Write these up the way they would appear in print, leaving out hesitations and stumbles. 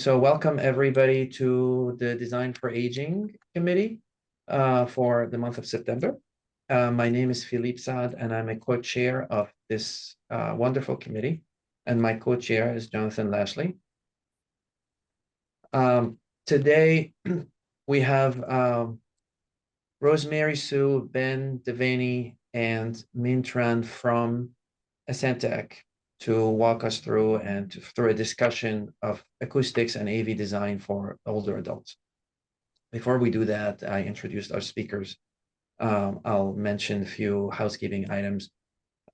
so welcome everybody to the Design for Aging Committee for the month of September. My name is Philippe Saad, and I'm a co-chair of this wonderful committee. And my co-chair is Jonathan Lashley. Today, we have Rosemary Sue, Ben Devaney, and Mintran from Acoustics to walk us through through a discussion of acoustics and AV design for older adults. Before we do that, I introduced our speakers. I'll mention a few housekeeping items,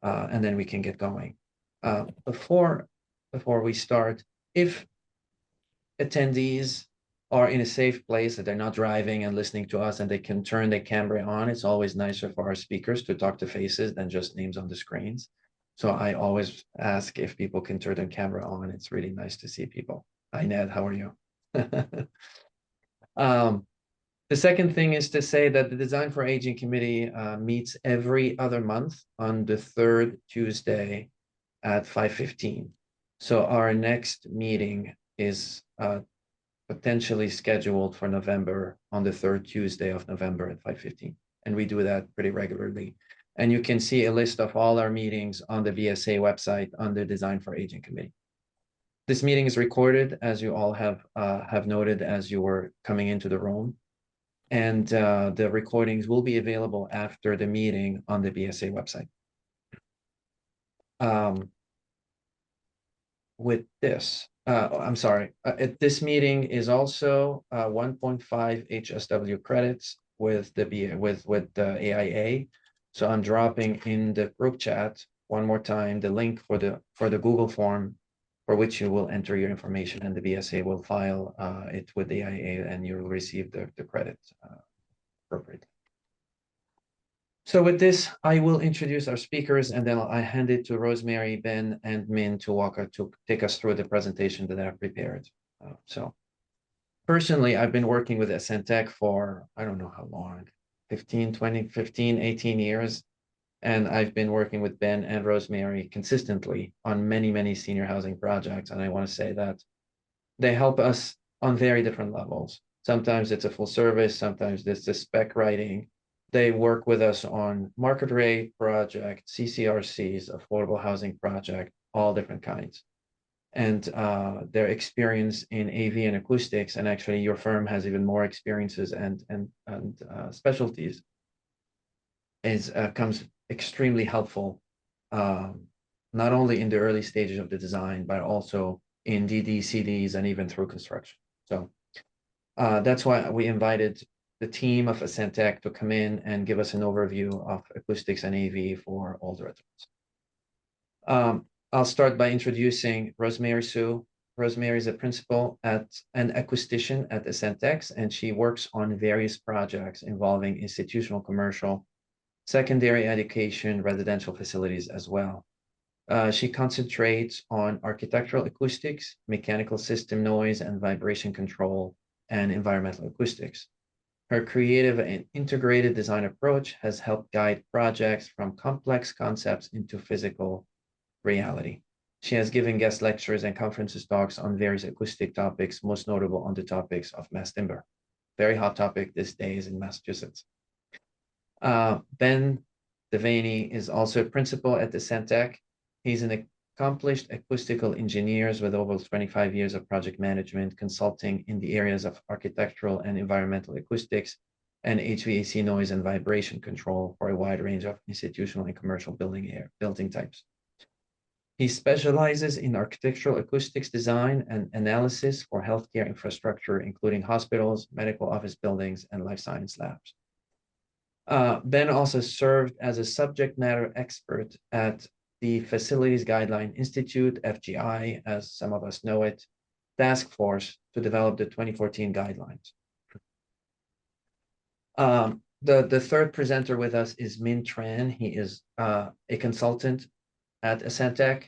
and then we can get going. Before we start, if attendees are in a safe place, that they're not driving and listening to us and they can turn their camera on, it's always nicer for our speakers to talk to faces than just names on the screens. So I always ask if people can turn their camera on. It's really nice to see people. Hi, Ned, how are you? The second thing is to say that the Design for Aging Committee meets every other month on the third Tuesday at 5:15. So our next meeting is potentially scheduled for November on the third Tuesday of November at 5:15. And we do that pretty regularly. And you can see a list of all our meetings on the BSA website under Design for Aging Committee. This meeting is recorded, as you all have noted as you were coming into the room. And the recordings will be available after the meeting on the BSA website. With this, I'm sorry, this meeting is also 1.5 HSW credits with the AIA. So I'm dropping in the group chat one more time the link for the Google form for which you will enter your information, and the BSA will file it with the AIA, and you'll receive the credit appropriately. So with this, I will introduce our speakers, and then I hand it to Rosemary, Ben, and Min to take us through the presentation that I've prepared. So personally, I've been working with Acoustics for, I don't know how long, 18 years. And I've been working with Ben and Rosemary consistently on many, many senior housing projects. And I want to say that they help us on very different levels. Sometimes it's a full service, sometimes it's a spec writing. They work with us on market rate project, CCRCs, affordable housing project, all different kinds. And their experience in AV and acoustics, and actually your firm has even more experiences and specialties, comes extremely helpful, not only in the early stages of the design, but also in DD, CDs, and even through construction. So that's why we invited the team of Acoustics to come in and give us an overview of acoustics and AV for older adults. I'll start by introducing Rosemary Sue. Rosemary is a principal and acoustician at Acoustics, and she works on various projects involving institutional, commercial, secondary education, residential facilities as well. She concentrates on architectural acoustics, mechanical system noise and vibration control, and environmental acoustics. Her creative and integrated design approach has helped guide projects from complex concepts into physical reality. She has given guest lectures and conferences talks on various acoustic topics, most notable on the topics of mass timber. Very hot topic these days in Massachusetts. Ben Devaney is also a principal at the Acoustics. He's an accomplished acoustical engineer with over 25 years of project management consulting in the areas of architectural and environmental acoustics and HVAC noise and vibration control for a wide range of institutional and commercial building types. He specializes in architectural acoustics design and analysis for healthcare infrastructure, including hospitals, medical office buildings, and life science labs. Ben also served as a subject matter expert at the Facilities Guideline Institute, FGI, as some of us know it, task force to develop the 2014 guidelines. The third presenter with us is Min Tran. He is a consultant at Acoustics,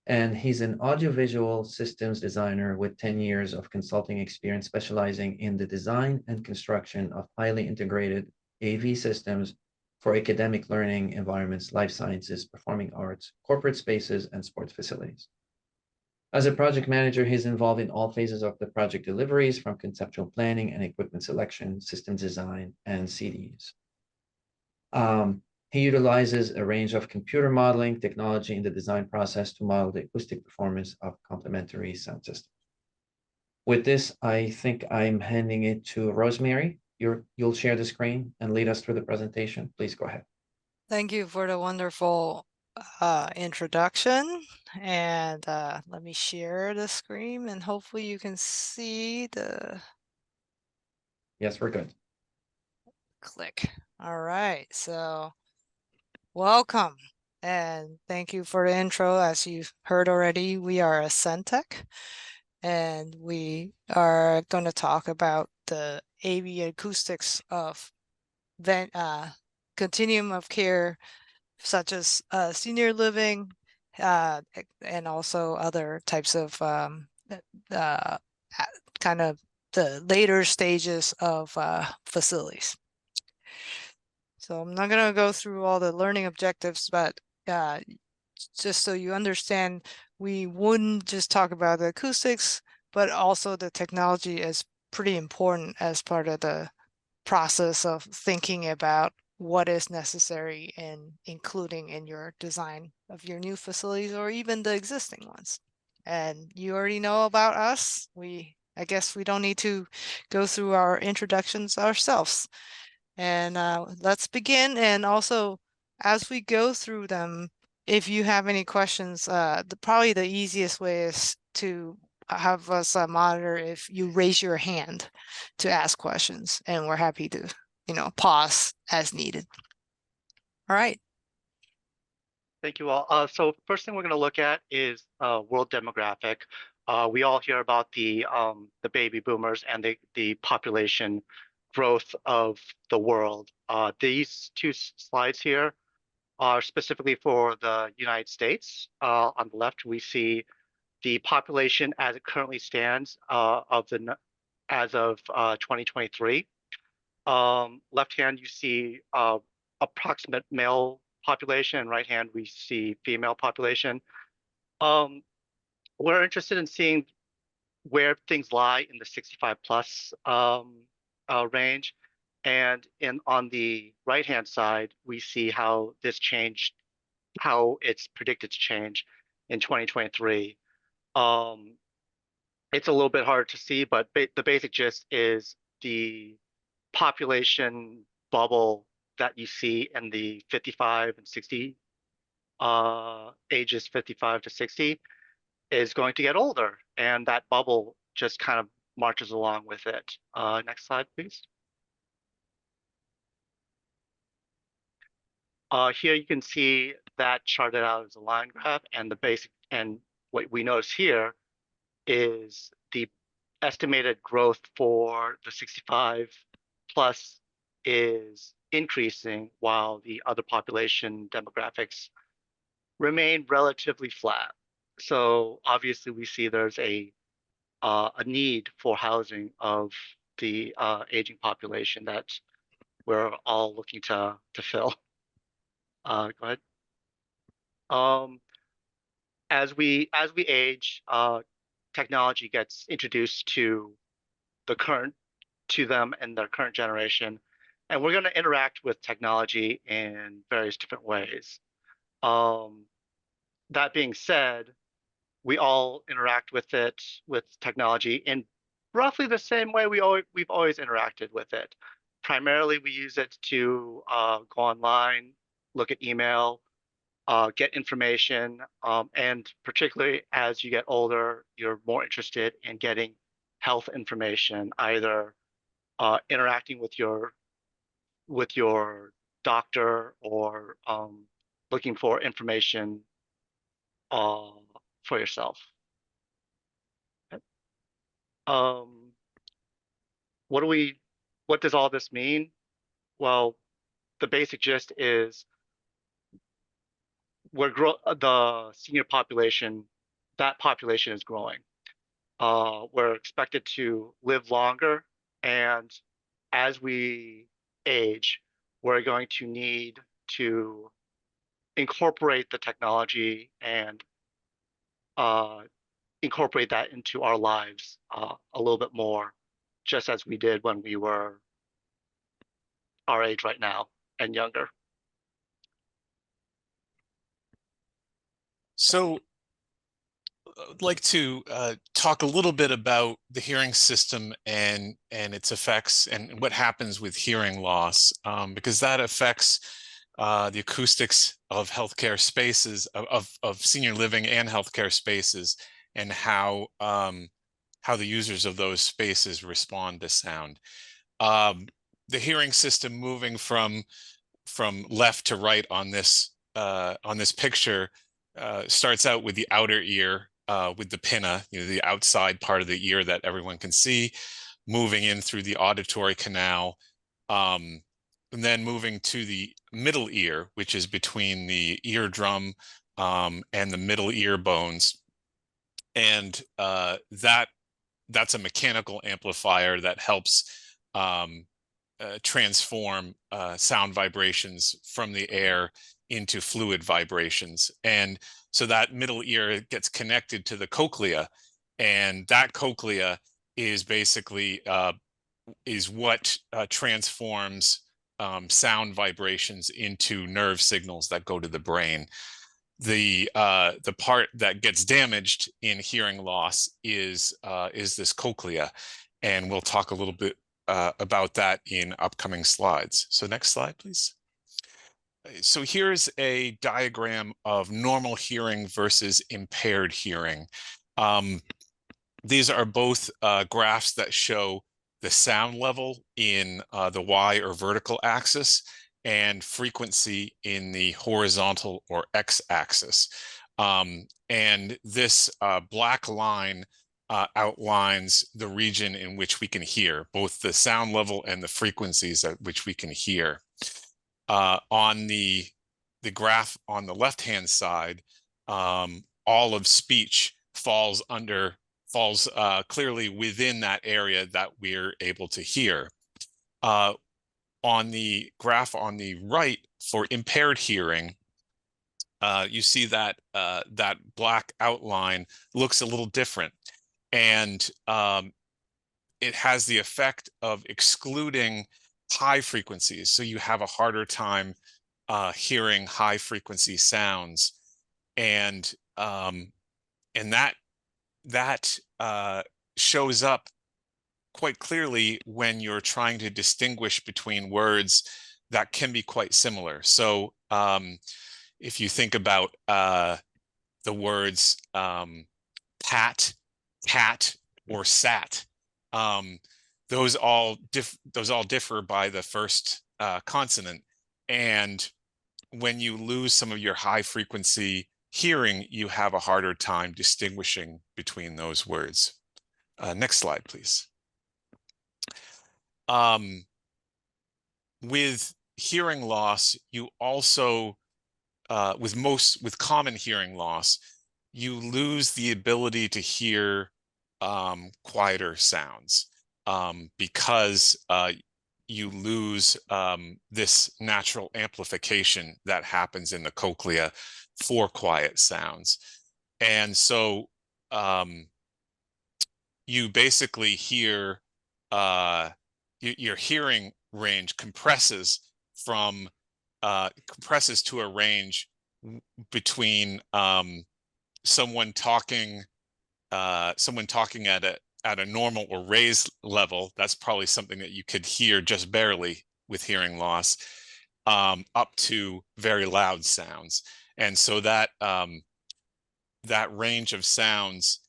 and he's an audiovisual systems designer with 10 years of consulting experience specializing in the design and construction of highly integrated AV systems for academic learning environments, life sciences, performing arts, corporate spaces, and sports facilities. As a project manager, he's involved in all phases of the project deliveries, from conceptual planning and equipment selection, system design, and CDs. He utilizes a range of computer modeling technology in the design process to model the acoustic performance of complementary sound systems. With this, I think I'm handing it to Rosemary. You'll share the screen and lead us through the presentation. Please go ahead. Thank you for the wonderful introduction. And let me share the screen and hopefully you can see the Yes, we're good. click. All right, so welcome and thank you for the intro. As you've heard already, we are a Centec and we are going to talk about the AV acoustics of continuum of care, such as senior living and also other types of kind of the later stages of facilities. So I'm not going to go through all the learning objectives, but just so you understand, we wouldn't just talk about the acoustics, but also the technology is pretty important as part of the process of thinking about what is necessary and including in your design of your new facilities or even the existing ones. And you already know about us. I guess we don't need to go through our introductions ourselves. And let's begin. And also, as we go through them, if you have any questions, probably the easiest way is to have us monitor if you raise your hand to ask questions, and we're happy to, pause as needed. All right. Thank you all. So first thing we're going to look at is world demographic. We all hear about the baby boomers and the population growth of the world. These two slides here are specifically for the United States. On the left, we see the population as it currently stands as of 2023. Left hand, you see approximate male population, and right hand, we see female population. We're interested in seeing where things lie in the 65 plus range. And on the right-hand side, we see how this changed, how it's predicted to change in 2023. It's a little bit hard to see, but the basic gist is the population bubble that you see in the 55 and 60 ages 55 to 60 is going to get older, and that bubble just kind of marches along with it. Next slide, please. Here you can see that charted out as a line graph, and the basic, and what we notice here is the estimated growth for the 65 plus is increasing while the other population demographics remain relatively flat. So obviously we see there's a need for housing of the aging population that we're all looking to fill. Go ahead. As we age, technology gets introduced to them and their current generation, and we're going to interact with technology in various different ways. That being said, we all interact with technology in roughly the same way we've always interacted with it. Primarily, we use it to go online, look at email, get information, and particularly as you get older, you're more interested in getting health information, either interacting with your doctor or looking for information for yourself. What does all this mean? Well, the basic gist is the senior population, that population is growing. We're expected to live longer, and as we age, we're going to need to incorporate the technology and incorporate that into our lives a little bit more, just as we did when we were our age right now and younger. So I'd like to talk a little bit about the hearing system and its effects and what happens with hearing loss, because that affects the acoustics of healthcare spaces, of senior living and healthcare spaces, and how the users of those spaces respond to sound. The hearing system, moving from left to right on this picture, starts out with the outer ear, with the pinna, the outside part of the ear that everyone can see, moving in through the auditory canal, and then moving to the middle ear, which is between the eardrum and the middle ear bones. And that's a mechanical amplifier that helps transform sound vibrations from the air into fluid vibrations. And so that middle ear gets connected to the cochlea, and that cochlea is basically is what transforms sound vibrations into nerve signals that go to the brain. The part that gets damaged in hearing loss is this cochlea, and we'll talk a little bit about that in upcoming slides. So next slide, please. So here's a diagram of normal hearing versus impaired hearing. These are both graphs that show the sound level in the Y or vertical axis and frequency in the horizontal or X axis. And this black line outlines the region in which we can hear, both the sound level and the frequencies at which we can hear. On the graph on the left-hand side, all of speech falls clearly within that area that we're able to hear. On the graph on the right for impaired hearing, you see that that black outline looks a little different, and it has the effect of excluding high frequencies. So you have a harder time hearing high frequency sounds, and that shows up quite clearly when you're trying to distinguish between words that can be quite similar. So if you think about the words pat, cat, or sat, those all differ by the first consonant. And when you lose some of your high frequency hearing, you have a harder time distinguishing between those words. Next slide, please. With hearing loss, you also, with common hearing loss, you lose the ability to hear quieter sounds because you lose this natural amplification that happens in the cochlea for quiet sounds. And so you basically hear, your hearing range compresses to a range between someone talking at a normal or raised level. That's probably something that you could hear just barely with hearing loss, up to very loud sounds. And so that range of sounds,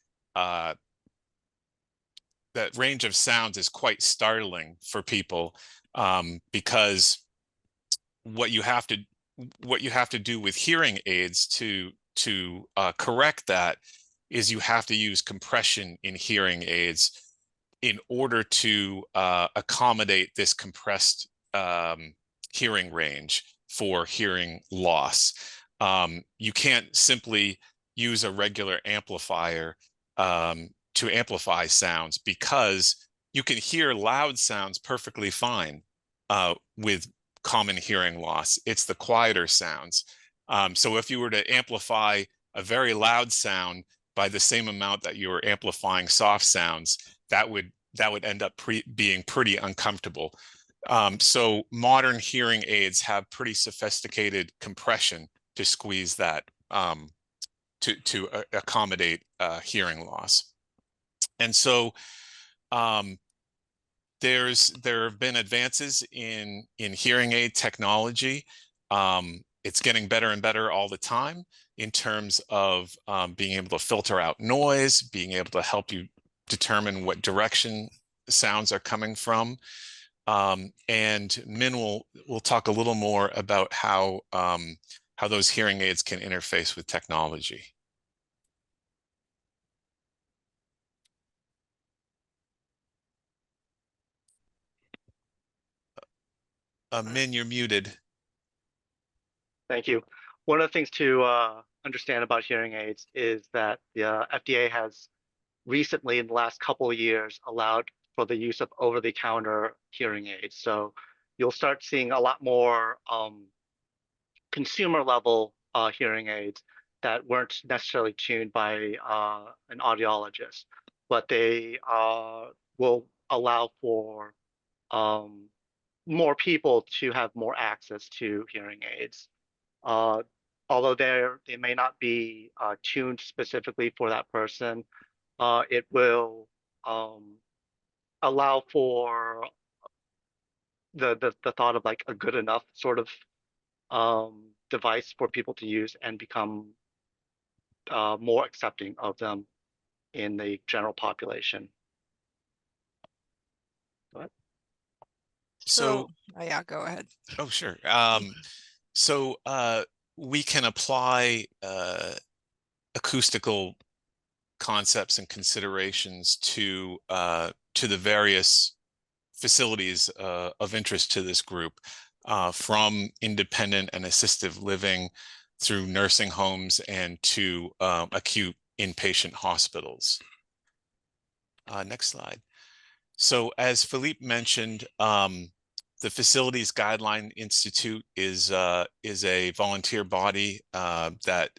is quite startling for people, because what you have to do with hearing aids to correct that is you have to use compression in hearing aids in order to accommodate this compressed hearing range for hearing loss. You can't simply use a regular amplifier to amplify sounds, because you can hear loud sounds perfectly fine with common hearing loss. It's the quieter sounds. So if you were to amplify a very loud sound by the same amount that you were amplifying soft sounds, that would end up being pretty uncomfortable. So modern hearing aids have pretty sophisticated compression to squeeze that to accommodate hearing loss. And so there have been advances in hearing aid technology. It's getting better and better all the time in terms of being able to filter out noise, being able to help you determine what direction sounds are coming from. And Min will talk a little more about how those hearing aids can interface with technology. Min, you're muted. Thank you. One of the things to understand about hearing aids is that the FDA has recently, in the last couple of years, allowed for the use of over-the-counter hearing aids. So you'll start seeing a lot more consumer-level hearing aids that weren't necessarily tuned by an audiologist, but they will allow for more people to have more access to hearing aids. Although they may not be tuned specifically for that person, it will allow for the thought of like a good enough sort of device for people to use and become more accepting of them in the general population. Go ahead. So yeah, go ahead. oh, sure. So we can apply acoustical concepts and considerations to the various facilities of interest to this group, from independent and assistive living through nursing homes and to acute inpatient hospitals. Next slide. So as Philippe mentioned, the Facilities Guideline Institute is a volunteer body that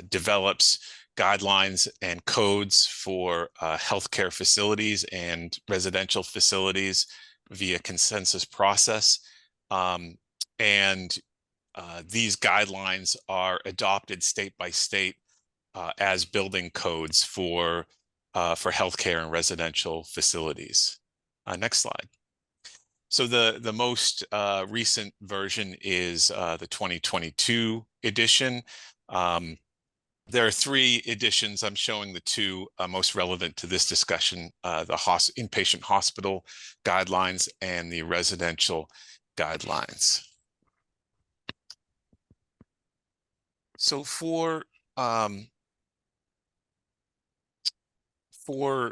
develops guidelines and codes for healthcare facilities and residential facilities via consensus process. And these guidelines are adopted state by state as building codes for healthcare and residential facilities. Next slide. So the most recent version is the 2022 edition. There are 3 editions. I'm showing the 2 most relevant to this discussion, the inpatient hospital guidelines and the residential guidelines. So for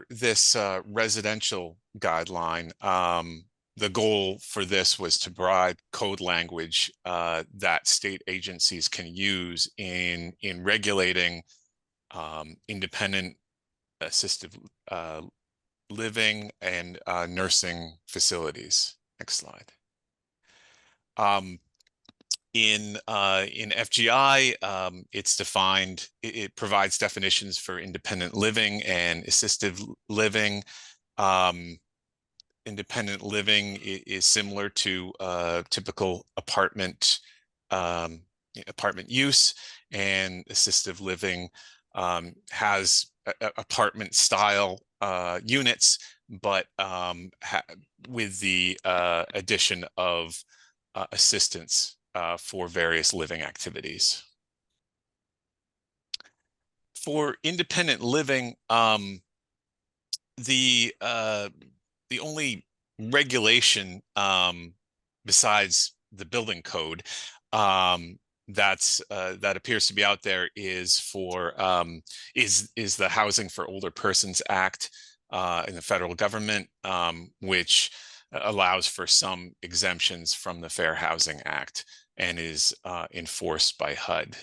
this residential guideline, the goal for this was to provide code language that state agencies can use in regulating independent assisted living and nursing facilities. Next slide. In FGI, it's defined, it provides definitions for independent living and assisted living. Independent living is similar to typical apartment use, and assistive living has apartment style units, but with the addition of assistance for various living activities. For independent living, the only regulation besides the building code that appears to be out there is for is the Housing for Older Persons Act in the federal government, which allows for some exemptions from the Fair Housing Act and is enforced by HUD.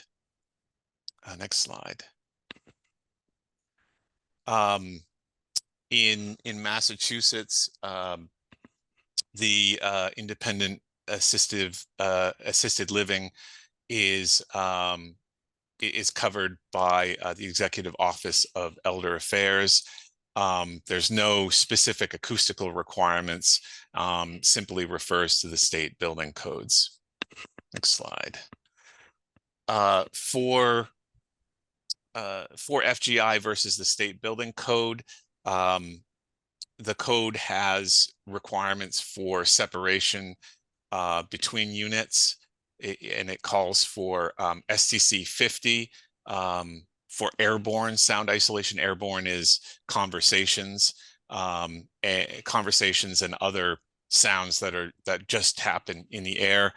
Next slide. In Massachusetts, the independent assisted living is is covered by the Executive Office of Elder Affairs. There's no specific acoustical requirements, simply refers to the state building codes. Next slide. For FGI versus the state building code, the code has requirements for separation between units, and it calls for STC 50 for airborne sound isolation. Airborne is conversations, conversations and other sounds that just happen in the air.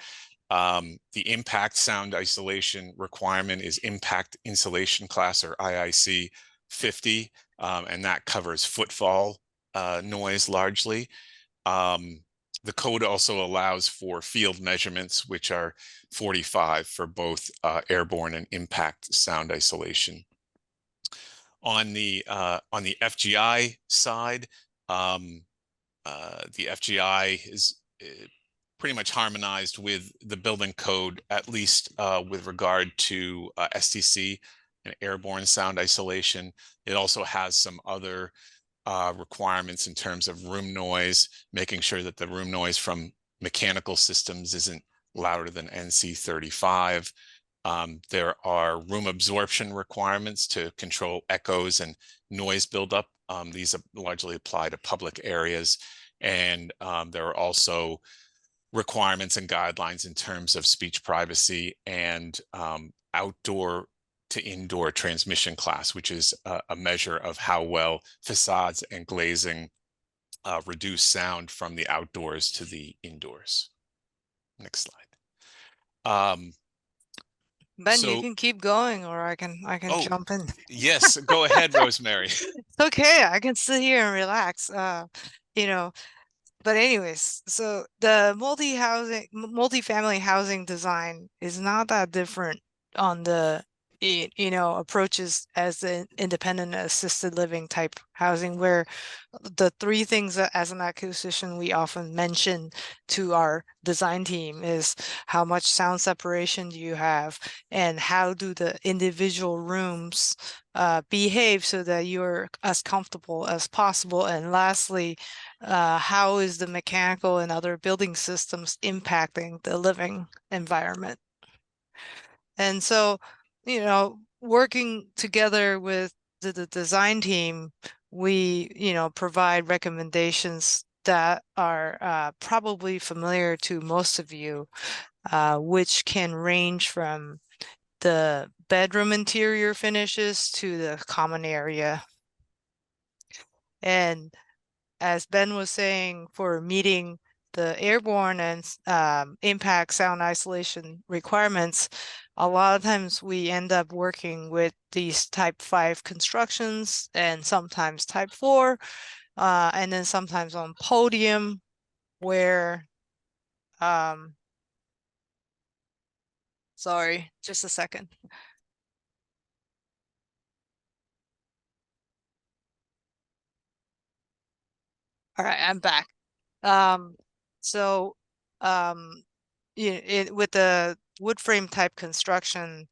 The impact sound isolation requirement is impact insulation class, or IIC 50, and that covers footfall noise largely. The code also allows for field measurements, which are 45 for both airborne and impact sound isolation. On the FGI side, the FGI is pretty much harmonized with the building code, at least with regard to STC and airborne sound isolation. It also has some other requirements in terms of room noise, making sure that the room noise from mechanical systems isn't louder than NC 35. There are room absorption requirements to control echoes and noise buildup. These largely apply to public areas. And there are also requirements and guidelines in terms of speech privacy and outdoor to indoor transmission class, which is a measure of how well facades and glazing reduce sound from the outdoors to the indoors. Next slide. Ben, you So- can keep going, or I can Oh, jump in. Yes, go ahead, Rosemary. It's okay, I can sit here and relax. You know, but anyways, so the multi-family housing design is not that different on the approaches as the independent assisted living type housing, where the three things that as an acoustician we often mention to our design team is how much sound separation do you have, and how do the individual rooms behave so that you're as comfortable as possible, and lastly, how is the mechanical and other building systems impacting the living environment. And so, working together with the design team, we, provide recommendations that are probably familiar to most of you, which can range from the bedroom interior finishes to the common area. And as Ben was saying, for meeting the airborne and impact sound isolation requirements, a lot of times we end up working with these type 5 constructions and sometimes type 4, and then sometimes on podium where, sorry, just a second. All right, I'm back. So with the wood frame type construction,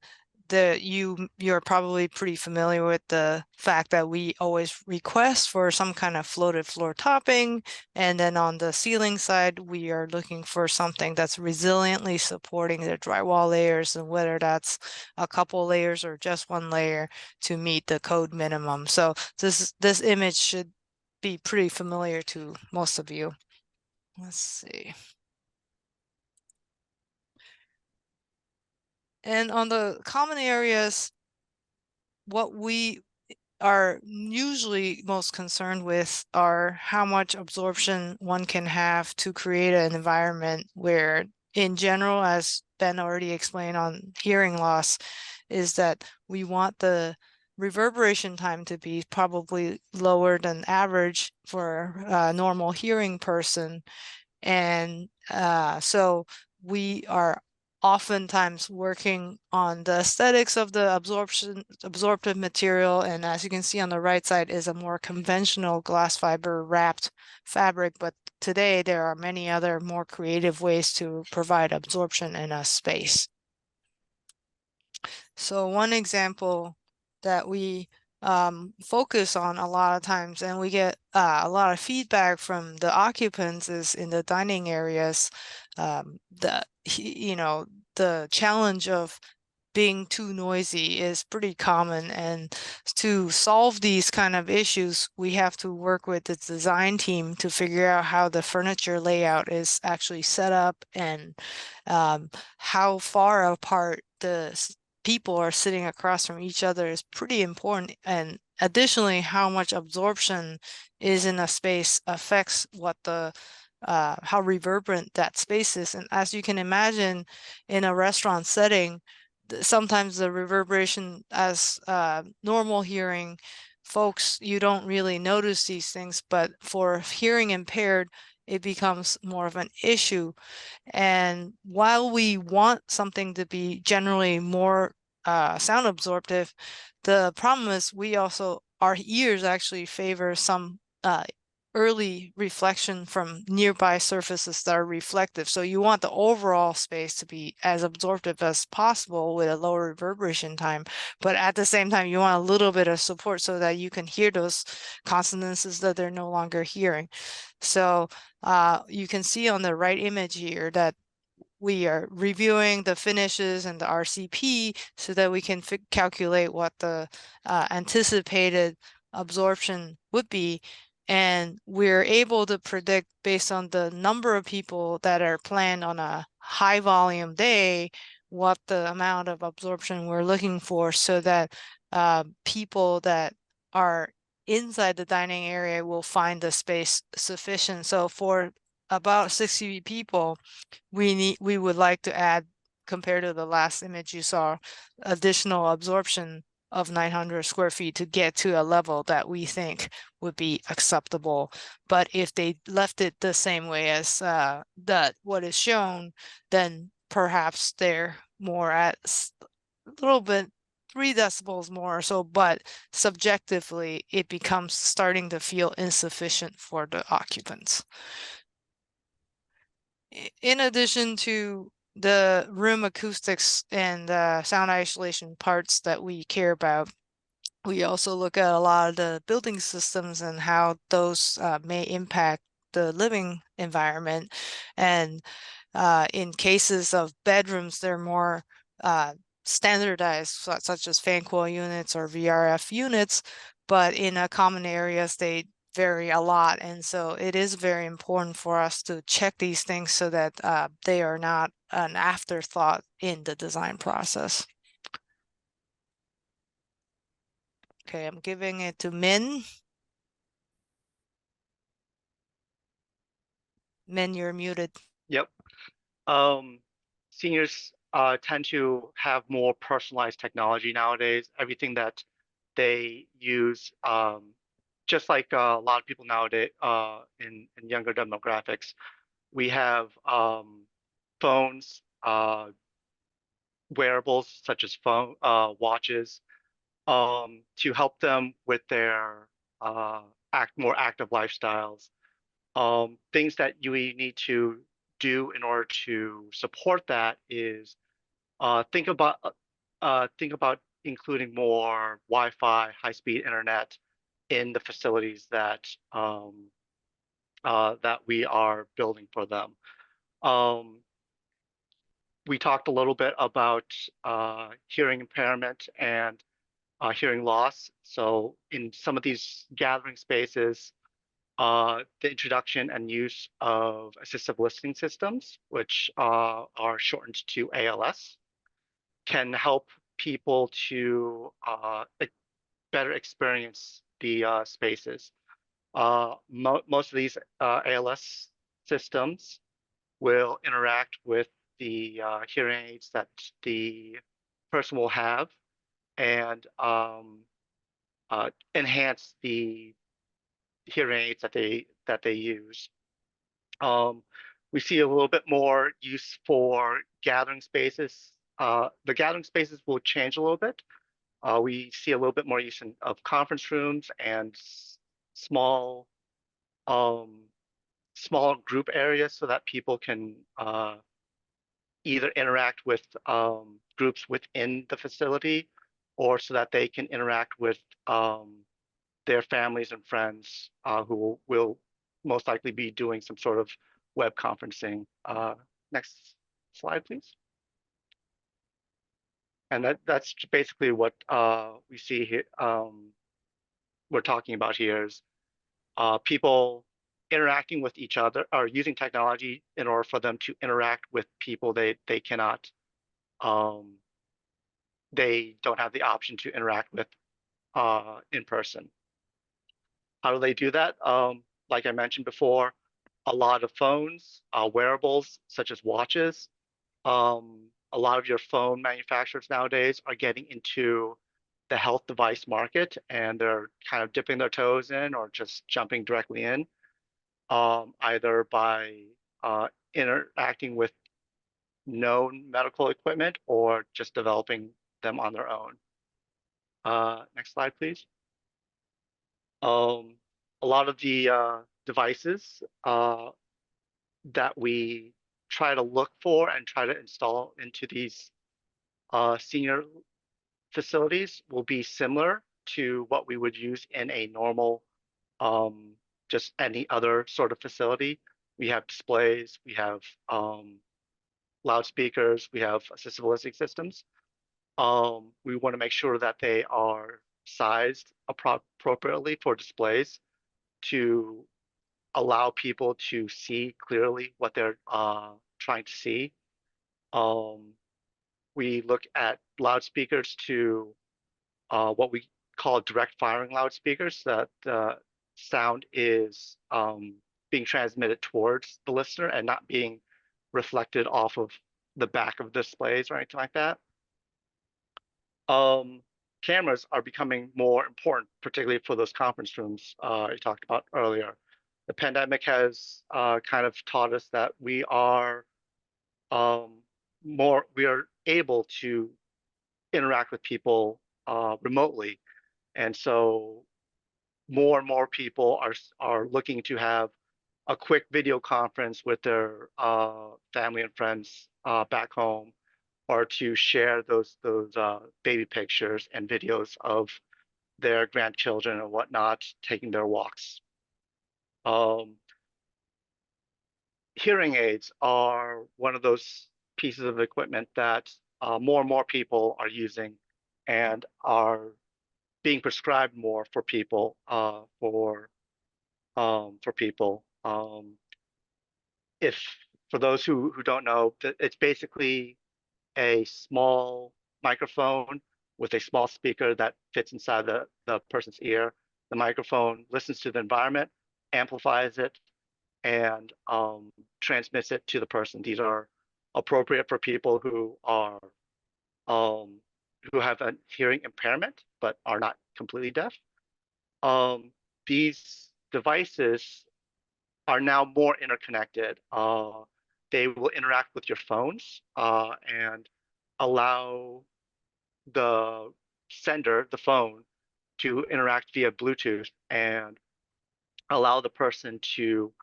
you're probably pretty familiar with the fact that we always request for some kind of floated floor topping, and then on the ceiling side we are looking for something that's resiliently supporting the drywall layers, and whether that's a couple layers or just one layer to meet the code minimum. So this image should be pretty familiar to most of you. Let's see. And on the common areas, what we are usually most concerned with are how much absorption one can have to create an environment where, in general, as Ben already explained on hearing loss, is that we want the reverberation time to be probably lower than average for a normal hearing person. And so we are oftentimes working on the aesthetics of the absorptive material, and as you can see on the right side is a more conventional glass fiber wrapped fabric, but today there are many other more creative ways to provide absorption in a space. So one example that we focus on a lot of times, and we get a lot of feedback from the occupants, is in the dining areas. The challenge of being too noisy is pretty common, and to solve these kind of issues, we have to work with the design team to figure out how the furniture layout is actually set up, and how far apart the people are sitting across from each other is pretty important. And additionally, how much absorption is in a space affects what the how reverberant that space is. And as you can imagine, in a restaurant setting, sometimes the reverberation, as normal hearing folks, you don't really notice these things, but for hearing impaired, it becomes more of an issue. And while we want something to be generally more sound absorptive, the problem is our ears actually favor some early reflection from nearby surfaces that are reflective. So you want the overall space to be as absorptive as possible with a lower reverberation time, but at the same time, you want a little bit of support so that you can hear those consonances that they're no longer hearing. So you can see on the right image here that we are reviewing the finishes and the RCP so that we can calculate what the anticipated absorption would be. And we're able to predict, based on the number of people that are planned on a high volume day, what the amount of absorption we're looking for, so that people that are inside the dining area will find the space sufficient. So for about 60 people, we would like to add, compared to the last image you saw, additional absorption of 900 square feet to get to a level that we think would be acceptable. But if they left it the same way as what is shown, then perhaps they're more at a little bit 3 decibels more or so, but subjectively it becomes starting to feel insufficient for the occupants. In addition to the room acoustics and sound isolation parts that we care about, we also look at a lot of the building systems and how those may impact the living environment. And in cases of bedrooms, they're more standardized, such as fan coil units or VRF units, but in common areas, they vary a lot. And so it is very important for us to check these things so that they are not an afterthought in the design process. Okay, I'm giving it to Min. Min, you're muted. Yep. Seniors tend to have more personalized technology nowadays. Everything that they use, just like a lot of people nowadays in younger demographics, we have phones, wearables such as watches, to help them with their more active lifestyles. Things that you need to do in order to support that is think about including more Wi-Fi, high-speed internet in the facilities that that we are building for them. We talked a little bit about hearing impairment and hearing loss. So in some of these gathering spaces, the introduction and use of assistive listening systems, which are shortened to ALS, can help people to better experience the spaces. Most of these ALS systems will interact with the hearing aids that the person will have, and enhance the hearing aids that they use. We see a little bit more use for gathering spaces. The gathering spaces will change a little bit. We see a little bit more use of conference rooms and small small group areas so that people can either interact with groups within the facility, or so that they can interact with their families and friends who will most likely be doing some sort of web conferencing. Next slide, please. And that's basically what we see here. We're talking about here is people interacting with each other or using technology in order for them to interact with people they cannot, they don't have the option to interact with in person. How do they do that? Like I mentioned before, a lot of phones, wearables such as watches. A lot of your phone manufacturers nowadays are getting into the health device market, and they're kind of dipping their toes in or just jumping directly in, either by interacting with known medical equipment or just developing them on their own. Next slide, please. A lot of the devices that we try to look for and try to install into these senior facilities will be similar to what we would use in a normal, just any other sort of facility. We have displays, we have loudspeakers, we have assistive listening systems. We want to make sure that they are sized appropriately for displays to allow people to see clearly what they're trying to see. We look at loudspeakers to what we call direct firing loudspeakers, that sound is being transmitted towards the listener and not being reflected off of the back of displays or anything like that. Cameras are becoming more important, particularly for those conference rooms I talked about earlier. The pandemic has kind of taught us that we are able to interact with people remotely, and so more and more people are looking to have a quick video conference with their family and friends back home, or to share those baby pictures and videos of their grandchildren and whatnot taking their walks. Hearing aids are one of those pieces of equipment that more and more people are using and are being prescribed more for people. If for those who don't know, it's basically a small microphone with a small speaker that fits inside the person's ear. The microphone listens to the environment, amplifies it, and transmits it to the person. These are appropriate for people who are who have a hearing impairment but are not completely deaf. These devices are now more interconnected. They will interact with your phones and allow the sender, the phone, to interact via Bluetooth and allow the person to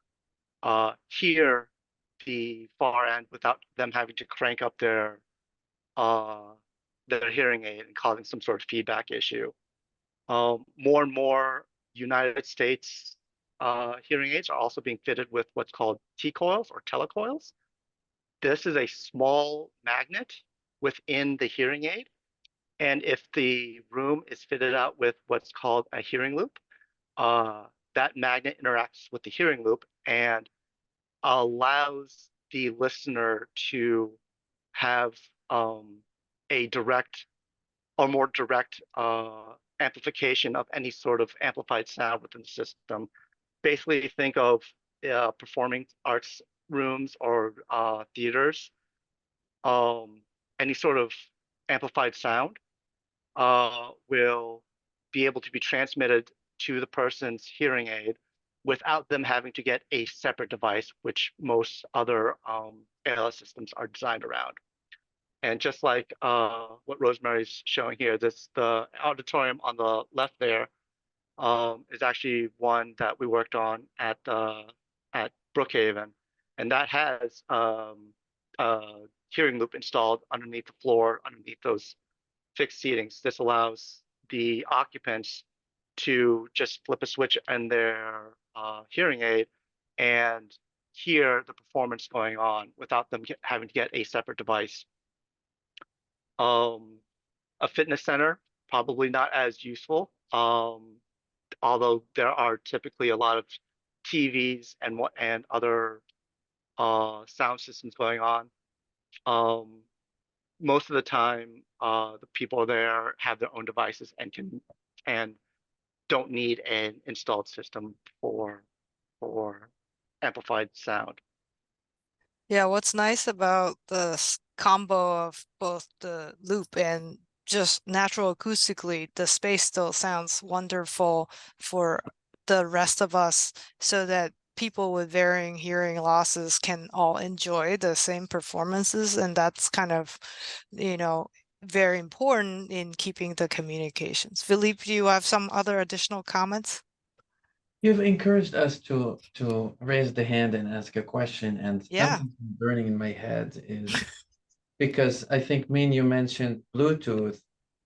hear the far end without them having to crank up their hearing aid and causing some sort of feedback issue. More and more United States hearing aids are also being fitted with what's called T-coils or telecoils. This is a small magnet within the hearing aid, and if the room is fitted out with what's called a hearing loop, that magnet interacts with the hearing loop and allows the listener to have a direct or more direct amplification of any sort of amplified sound within the system. Basically, think of performing arts rooms or theaters. Any sort of amplified sound will be able to be transmitted to the person's hearing aid without them having to get a separate device, which most other ALS systems are designed around. And just like what Rosemary's showing here, the auditorium on the left there is actually one that we worked on at Brookhaven, and that has hearing loop installed underneath the floor, underneath those fixed seatings. This allows the occupants to just flip a switch in their hearing aid and hear the performance going on without them having to get a separate device. A fitness center, probably not as useful, although there are typically a lot of TVs and other sound systems going on. Most of the time, the people there have their own devices and don't need an installed system for amplified sound. Yeah, what's nice about the combo of both the loop and just natural acoustically, the space still sounds wonderful for the rest of us, so that people with varying hearing losses can all enjoy the same performances. And that's kind of, very important in keeping the communications. Philippe, do you have some other additional comments? You've encouraged us to raise the hand and ask a question, and Yeah. something burning in my head is because I think you mentioned Bluetooth,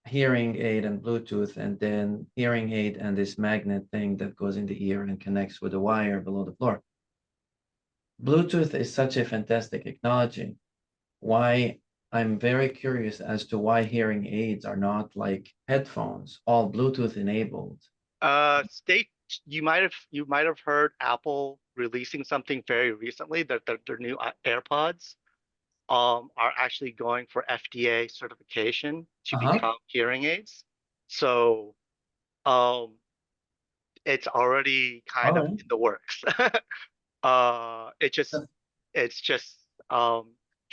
hearing aid and Bluetooth, and then hearing aid and this magnet thing that goes in the ear and connects with a wire below the floor. Bluetooth is such a fantastic technology. I'm very curious as to why hearing aids are not like headphones, all Bluetooth enabled. You might have heard Apple releasing something very recently that their new AirPods are actually going for FDA certification to become hearing aids. So it's already kind of in the works. It's just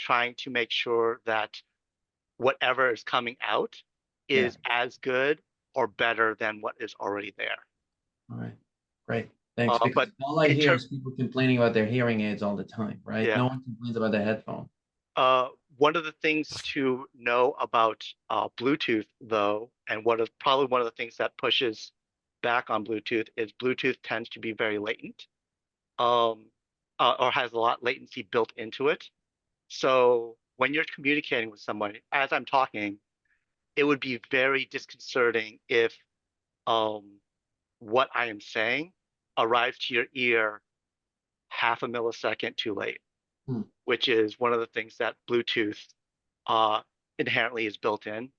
trying to make sure that whatever is coming out is as good or better than what is already there. All right, great. Thanks. Because But all I hear is people complaining about their hearing aids all the time, right? Yeah. No one complains about their headphone. One of the things to know about Bluetooth, though, and probably one of the things that pushes back on Bluetooth is Bluetooth tends to be very latent, or has a lot of latency built into it. So when you're communicating with someone, as I'm talking, it would be very disconcerting if what I am saying arrives to your ear half a millisecond too late, which is one of the things that Bluetooth inherently is built in.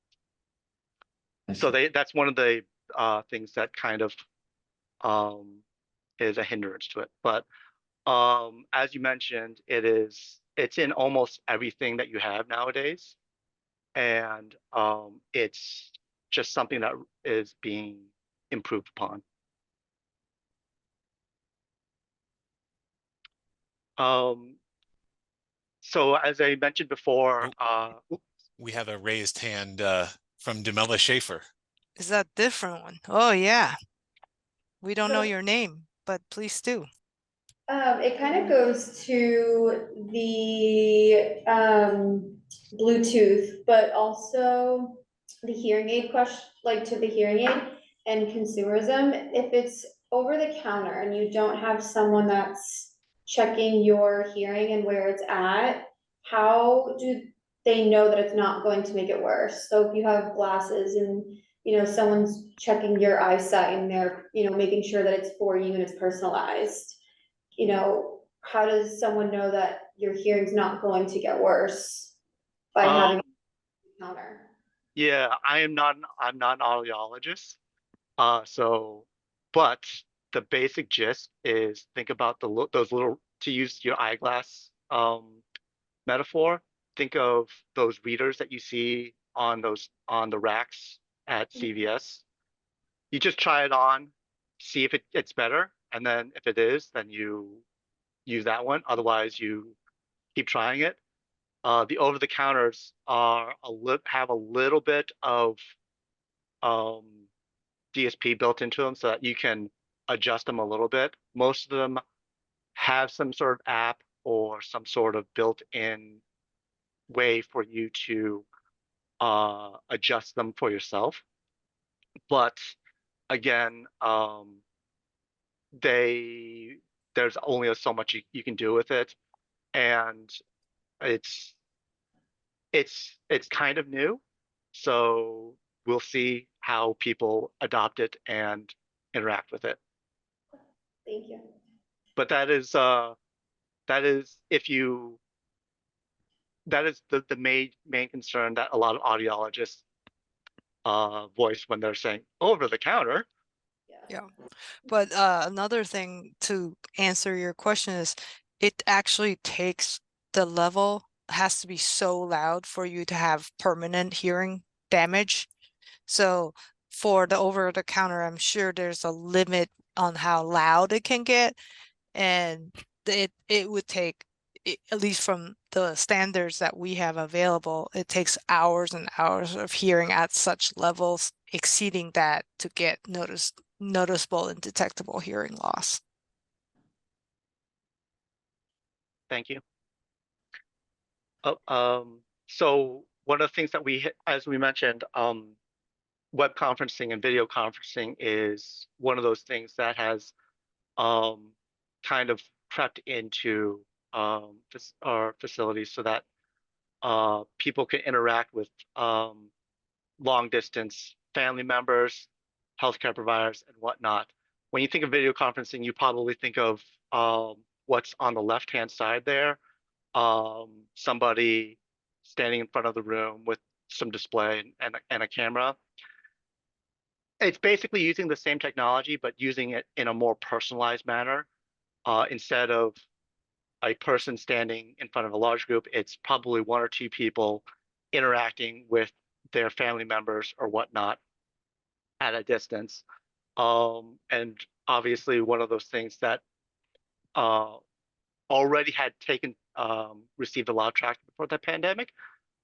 So that's one of the things that kind of is a hindrance to it. But as you mentioned, it's in almost everything that you have nowadays, and it's just something that is being improved upon. So as I mentioned before, we have a raised hand from Demella Schaefer. Is that different one? Oh yeah. We don't know your name, but please do. It kind of goes to the Bluetooth, but also the hearing aid question, like to the hearing aid and consumerism. If it's over the counter and you don't have someone that's checking your hearing and where it's at, how do they know that it's not going to make it worse? So if you have glasses and someone's checking your eyesight and they're making sure that it's for you and it's personalized, how does someone know that your hearing's not going to get worse by having a counter? Yeah, I'm not an audiologist. But the basic gist is think about those little, to use your eyeglass metaphor, think of those readers that you see on the racks at CVS. You just try it on, see if it's better, and then if it is, then you use that one. Otherwise, you keep trying it. The over-the-counters have a little bit of DSP built into them so that you can adjust them a little bit. Most of them have some sort of app or some sort of built-in way for you to adjust them for yourself. But again, there's only so much you can do with it, and it's it's kind of new, so we'll see how people adopt it and interact with it. Thank you. But that is if you that is the main concern that a lot of audiologists voice when they're saying over the counter. Yeah. But another thing to answer your question is it actually takes the level has to be so loud for you to have permanent hearing damage. So for the over the counter, I'm sure there's a limit on how loud it can get, and it would take at least from the standards that we have available, it takes hours and hours of hearing at such levels exceeding that to get noticeable and detectable hearing loss. Thank you. So one of the things that as we mentioned, web conferencing and video conferencing is one of those things that has kind of crept into our facilities so that people can interact with long distance family members, healthcare providers, and whatnot. When you think of video conferencing, you probably think of what's on the left-hand side there. Somebody standing in front of the room with some display and a camera. It's basically using the same technology, but using it in a more personalized manner. Instead of a person standing in front of a large group, it's probably one or two people interacting with their family members or whatnot at a distance. And obviously one of those things that already had received a lot of traction before the pandemic,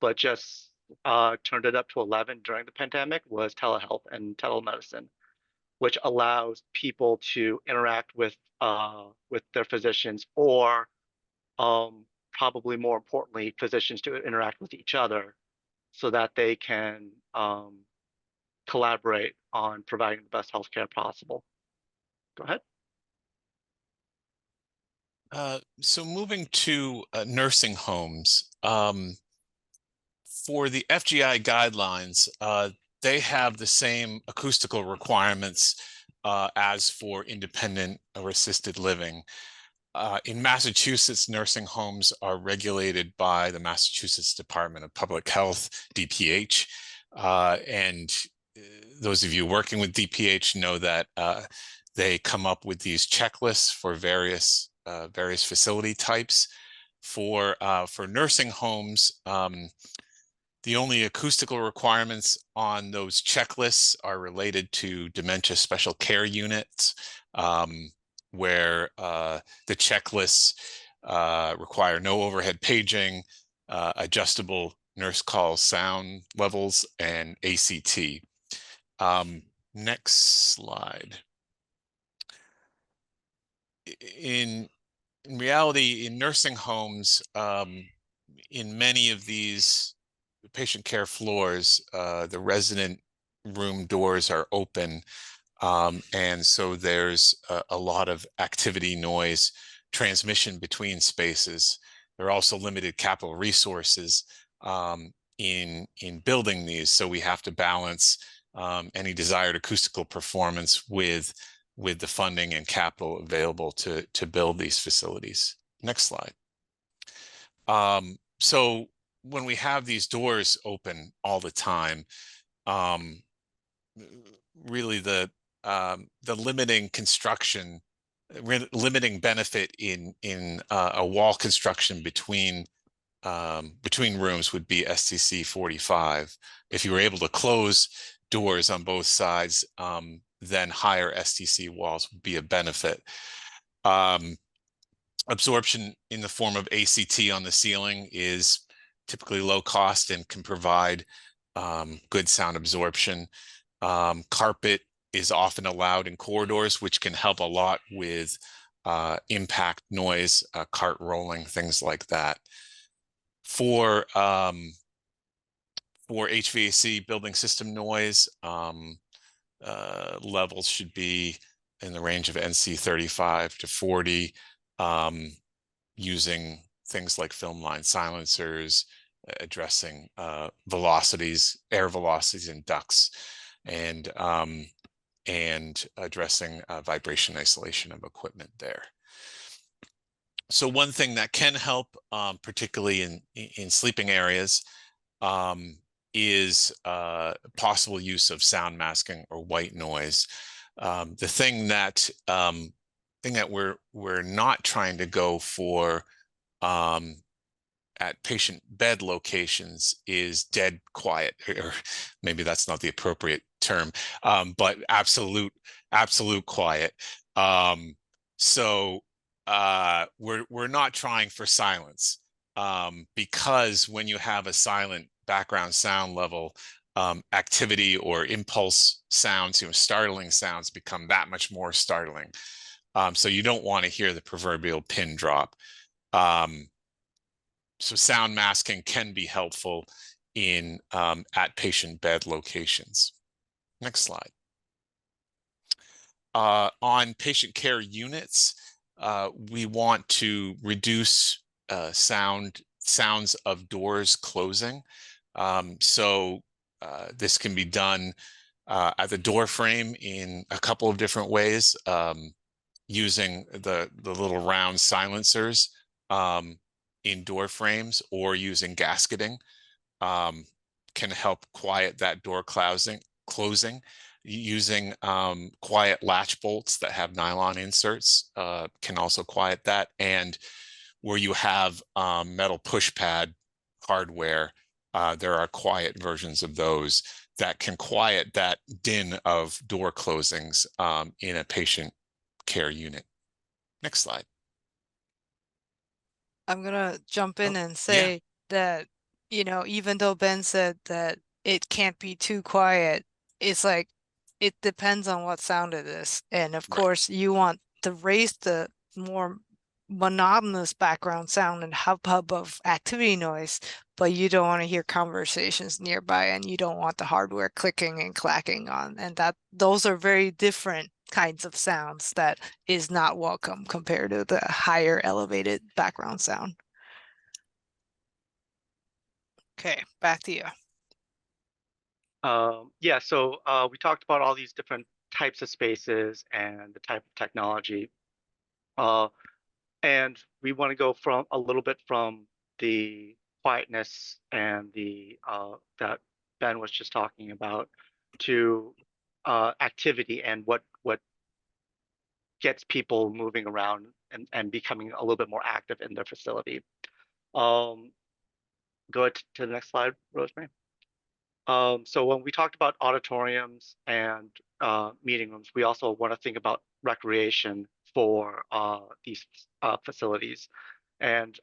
but just turned it up to 11 during the pandemic was telehealth and telemedicine, which allows people to interact with their physicians, or probably more importantly, physicians to interact with each other so that they can collaborate on providing the best healthcare possible. Go ahead. So moving to nursing homes, for the FGI guidelines, they have the same acoustical requirements as for independent or assisted living. In Massachusetts, nursing homes are regulated by the Massachusetts Department of Public Health, DPH. And those of you working with DPH know that they come up with these checklists for various facility types. For nursing homes, the only acoustical requirements on those checklists are related to dementia special care units, where the checklists require no overhead paging, adjustable nurse call sound levels, and ACT. Next slide. In reality, in nursing homes, in many of these patient care floors, the resident room doors are open. And so there's a lot of activity, noise, transmission between spaces. There are also limited capital resources in building these. So we have to balance any desired acoustical performance with the funding and capital available to build these facilities. Next slide. So when we have these doors open all the time, really the limiting construction, limiting benefit in a wall construction between rooms would be STC 45. If you were able to close doors on both sides, then higher STC walls would be a benefit. Absorption in the form of ACT on the ceiling is typically low cost and can provide good sound absorption. Carpet is often allowed in corridors, which can help a lot with impact noise, cart rolling, things like that. For HVAC building system noise, levels should be in the range of NC 35 to 40, using things like film line silencers addressing velocities, air velocities in ducts, and addressing vibration isolation of equipment there. So one thing that can help, particularly in sleeping areas, is possible use of sound masking or white noise. The thing that we're not trying to go for at patient bed locations is dead quiet, or maybe that's not the appropriate term, but absolute quiet. So we're not trying for silence, because when you have a silent background sound level, activity or impulse sounds, startling sounds become that much more startling. So you don't want to hear the proverbial pin drop. So sound masking can be helpful in at patient bed locations. Next slide. On patient care units, we want to reduce sounds of doors closing. So this can be done at the door frame in a couple of different ways, using the little round silencers in door frames, or using gasketing can help quiet that door closing. Using quiet latch bolts that have nylon inserts can also quiet that. And where you have metal push pad hardware, there are quiet versions of those that can quiet that din of door closings in a patient care unit. Next slide. I'm gonna jump in and say that, even though Ben said that it can't be too quiet, it's like, it depends on what sound it is. And of course, you want to raise the more monotonous background sound and hub of activity noise, but you don't want to hear conversations nearby, and you don't want the hardware clicking and clacking on, and those are very different kinds of sounds that is not welcome compared to the higher elevated background sound. Okay, back to you. Yeah, so we talked about all these different types of spaces and the type of technology. And we want to go from a little bit from the quietness and the that Ben was just talking about, to activity and what gets people moving around and becoming a little bit more active in their facility. Go to the next slide, Rosemary. So when we talked about auditoriums and meeting rooms, we also want to think about recreation for these facilities. And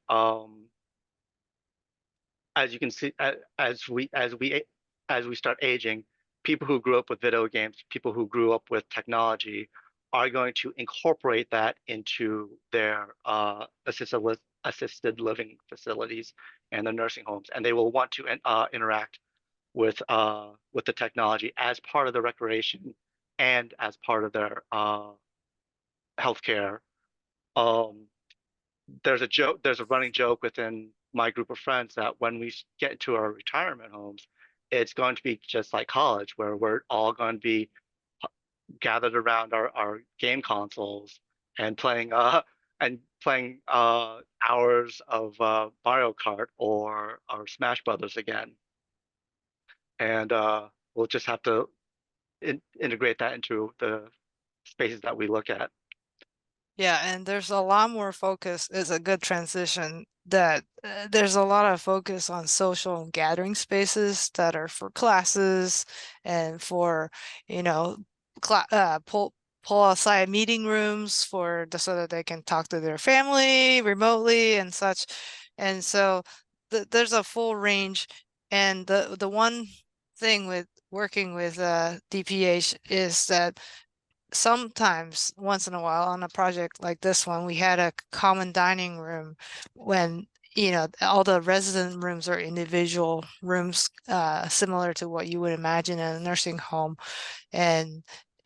as you can see, as we start aging, people who grew up with video games, people who grew up with technology, are going to incorporate that into their assisted living facilities and the nursing homes, and they will want to interact with the technology as part of the recreation and as part of their healthcare. There's a running joke within my group of friends that when we get into our retirement homes, it's going to be just like college, where we're all going to be gathered around our game consoles and playing hours of Mario Kart or Smash Brothers again. And we'll just have to integrate that into the spaces that we look at. Yeah, and there's a lot more focus. It's a good transition that there's a lot of focus on social and gathering spaces that are for classes and for, pull aside meeting rooms so that they can talk to their family remotely and such. And so there's a full range. And the one thing with working with DPH is that sometimes, once in a while, on a project like this one, we had a common dining room when, all the resident rooms are individual rooms, similar to what you would imagine in a nursing home. And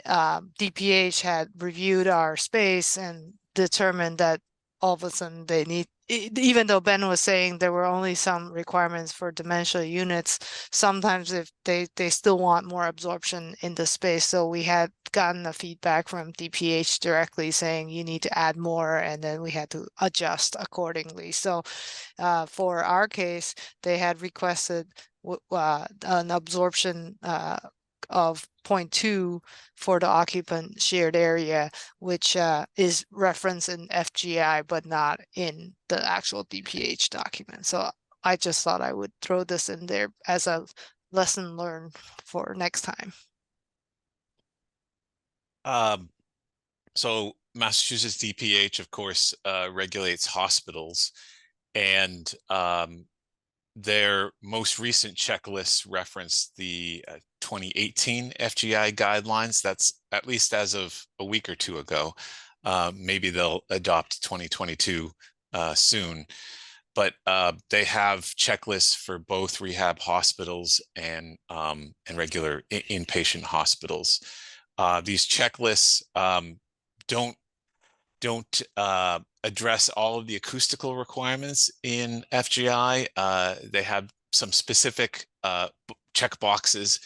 DPH had reviewed our space and determined that all of a sudden they need, even though Ben was saying there were only some requirements for dementia units, sometimes if they still want more absorption in the space. So we had gotten the feedback from DPH directly saying you need to add more, and then we had to adjust accordingly. So for our case, they had requested an absorption of 0.2 for the occupant shared area, which is referenced in FGI, but not in the actual DPH document. So I just thought I would throw this in there as a lesson learned for next time. So Massachusetts DPH, of course, regulates hospitals, and their most recent checklists reference the 2018 FGI guidelines. That's at least as of a week or two ago. Maybe they'll adopt 2022 soon. But they have checklists for both rehab hospitals and regular inpatient hospitals. These checklists don't address all of the acoustical requirements in FGI. They have some specific check boxes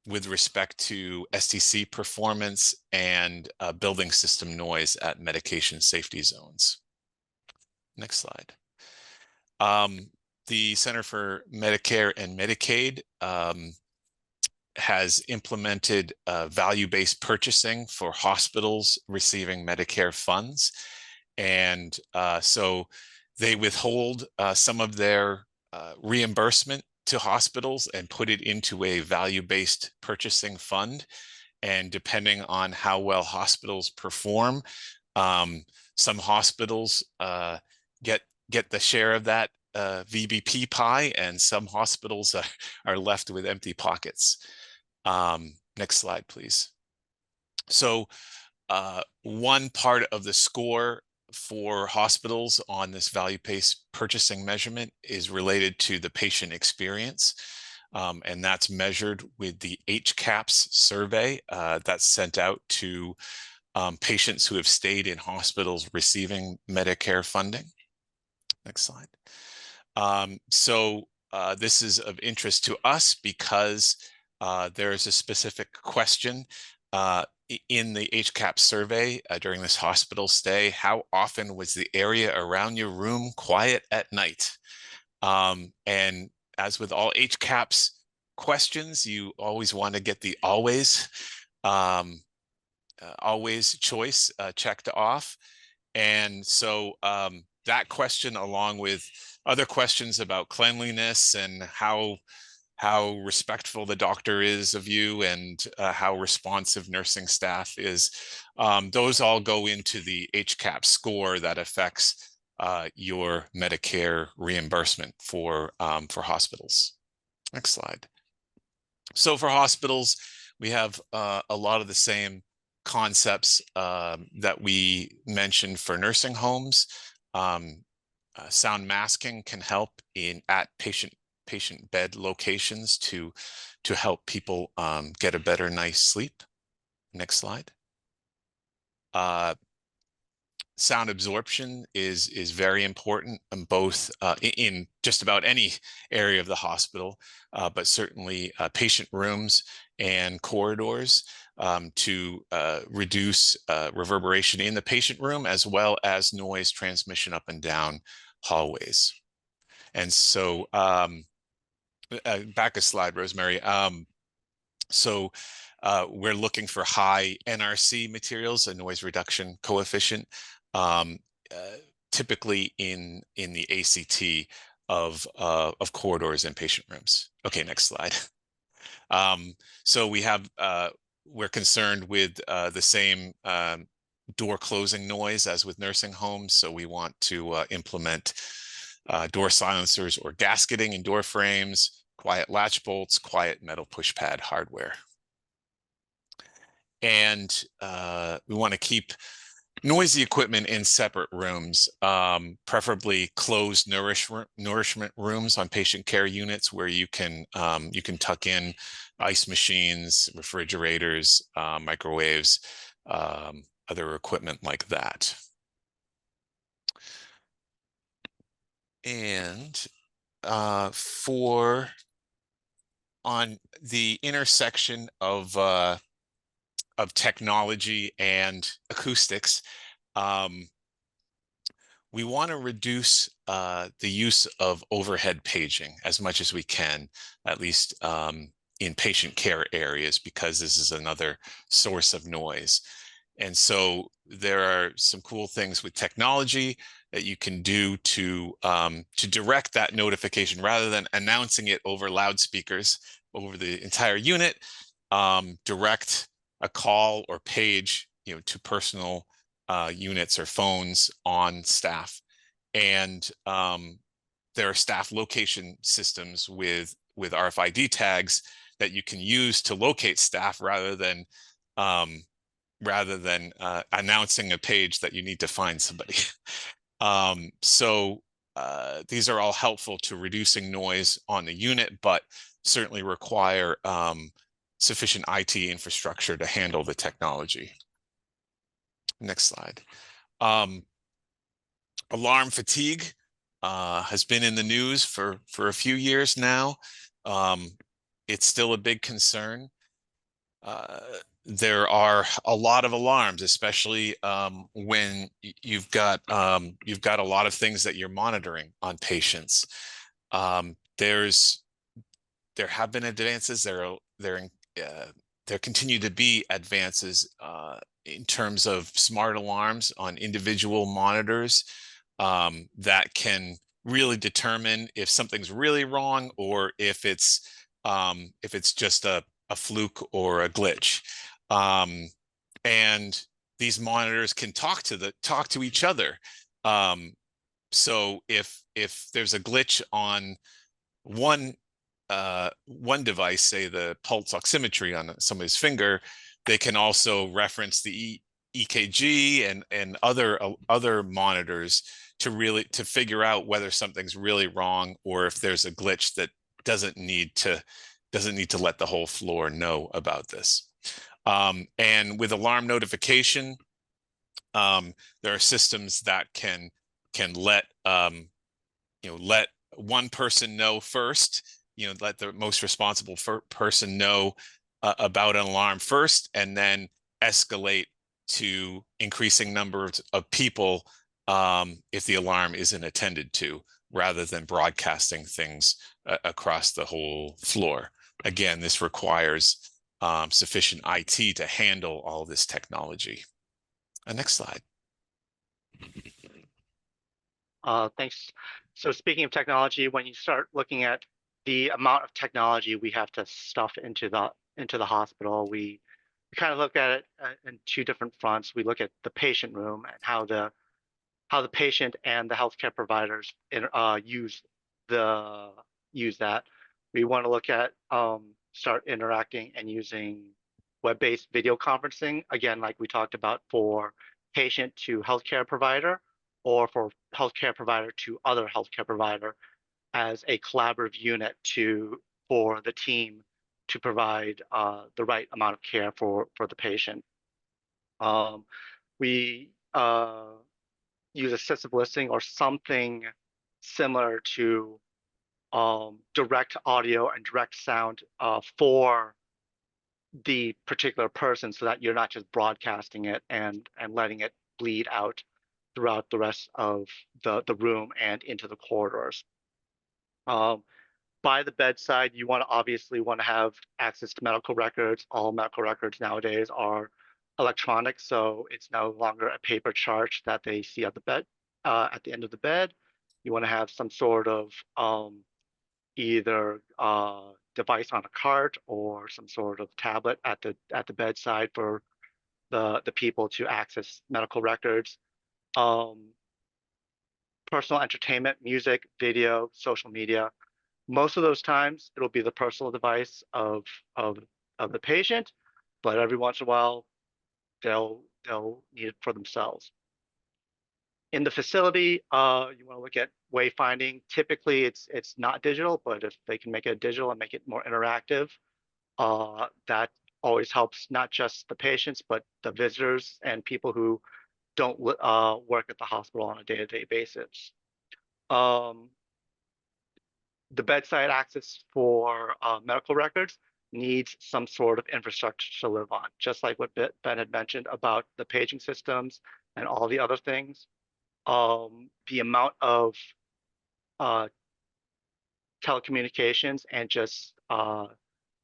with respect to STC performance and building system noise at medication safety zones. Next slide. The Center for Medicare and Medicaid has implemented value-based purchasing for hospitals receiving Medicare funds. And so they withhold some of their reimbursement to hospitals and put it into a value-based purchasing fund. And depending on how well hospitals perform, some hospitals get the share of that VBP pie, and some hospitals are left with empty pockets. Next slide, please. So one part of the score for hospitals on this value-based purchasing measurement is related to the patient experience. And that's measured with the HCAHPS survey that's sent out to patients who have stayed in hospitals receiving Medicare funding. Next slide. So this is of interest to us because there is a specific question in the HCAHPS survey during this hospital stay. How often was the area around your room quiet at night? And as with all HCAHPS questions, you always want to get the always choice checked off. And so that question, along with other questions about cleanliness and how respectful the doctor is of you and how responsive nursing staff is, those all go into the HCAHPS score that affects your Medicare reimbursement for hospitals. Next slide. So for hospitals, we have a lot of the same concepts that we mentioned for nursing homes. Sound masking can help at patient bed locations to help people get a better night's sleep. Next slide. Sound absorption is very important in both in just about any area of the hospital, but certainly patient rooms and corridors to reduce reverberation in the patient room, as well as noise transmission up and down hallways. And so back a slide, Rosemary. So we're looking for high NRC materials, a noise reduction coefficient, typically in the ACT of corridors and patient rooms. Okay, next slide. So we have we're concerned with the same door closing noise as with nursing homes. So we want to implement door silencers or gasketing in door frames, quiet latch bolts, quiet metal push pad hardware. And we want to keep noisy equipment in separate rooms, preferably closed nourishment rooms on patient care units where you can tuck in ice machines, refrigerators, microwaves, other equipment like that. And on the intersection of technology and acoustics, we want to reduce the use of overhead paging as much as we can, at least in patient care areas, because this is another source of noise. And so there are some cool things with technology that you can do to direct that notification rather than announcing it over loudspeakers over the entire unit. Direct a call or page, to personal units or phones on staff. And there are staff location systems with RFID tags that you can use to locate staff rather than announcing a page that you need to find somebody. So these are all helpful to reducing noise on the unit, but certainly require sufficient IT infrastructure to handle the technology. Next slide. Alarm fatigue has been in the news for a few years now. It's still a big concern. There are a lot of alarms, especially when you've got a lot of things that you're monitoring on patients. There have been advances. There continue to be advances in terms of smart alarms on individual monitors that can really determine if something's really wrong or if it's just a fluke or a glitch. And these monitors can talk to each other. So if there's a glitch on one device, say the pulse oximetry on somebody's finger, they can also reference the EKG and other monitors to figure out whether something's really wrong or if there's a glitch that doesn't need to let the whole floor know about this. And with alarm notification, there are systems that can let let one person know first, let the most responsible person know about an alarm first, and then escalate to increasing numbers of people if the alarm isn't attended to, rather than broadcasting things across the whole floor. Again, this requires sufficient IT to handle all this technology. Next slide. Thanks. So speaking of technology, when you start looking at the amount of technology we have to stuff into the hospital, we kind of look at it in two different fronts. We look at the patient room and how the patient and the healthcare providers use that. We want to look at start interacting and using web-based video conferencing, again, like we talked about, for patient to healthcare provider, or for healthcare provider to other healthcare provider, as a collaborative unit for the team to provide the right amount of care for the patient. We use assistive listening or something similar to direct audio and direct sound for the particular person, so that you're not just broadcasting it and letting it bleed out throughout the rest of the room and into the corridors. By the bedside, you obviously want to have access to medical records. All medical records nowadays are electronic, so it's no longer a paper chart that they see at the bed at the end of the bed. You want to have some sort of either device on a cart or some sort of tablet at the bedside for the people to access medical records. Personal entertainment, music, video, social media. Most of those times, it'll be the personal device of the patient, but every once in a while, they'll need it for themselves. In the facility, you want to look at wayfinding. Typically, it's not digital, but if they can make it digital and make it more interactive, that always helps not just the patients, but the visitors and people who don't work at the hospital on a day-to-day basis. the bedside access for medical records needs some sort of infrastructure to live on, just like what Ben had mentioned about the paging systems and all the other things. The amount of telecommunications and just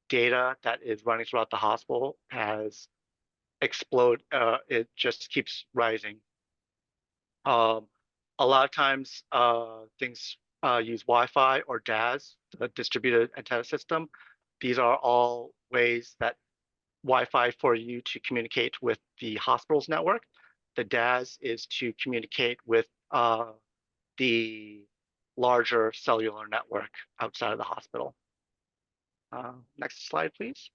data that is running throughout the hospital has exploded. It just keeps rising. A lot of times things use Wi-Fi or DAS, the distributed antenna system. These are all ways that Wi-Fi for you to communicate with the hospital's network. The DAS is to communicate with the larger cellular network outside of the hospital. Next slide, please.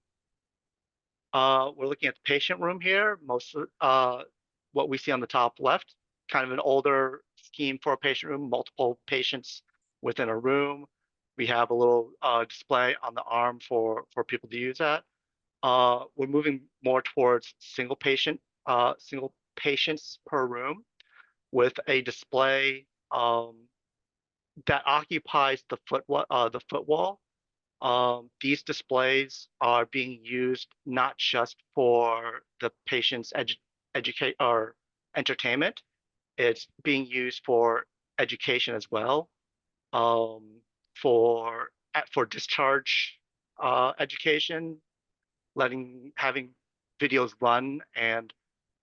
We're looking at the patient room here. Most of what we see on the top left, kind of an older scheme for a patient room, multiple patients within a room. We have a little display on the arm for people to use that. We're moving more towards single patients per room with a display that occupies the foot wall. These displays are being used not just for the patient's educate or entertainment. It's being used for education as well, for discharge education, having videos run and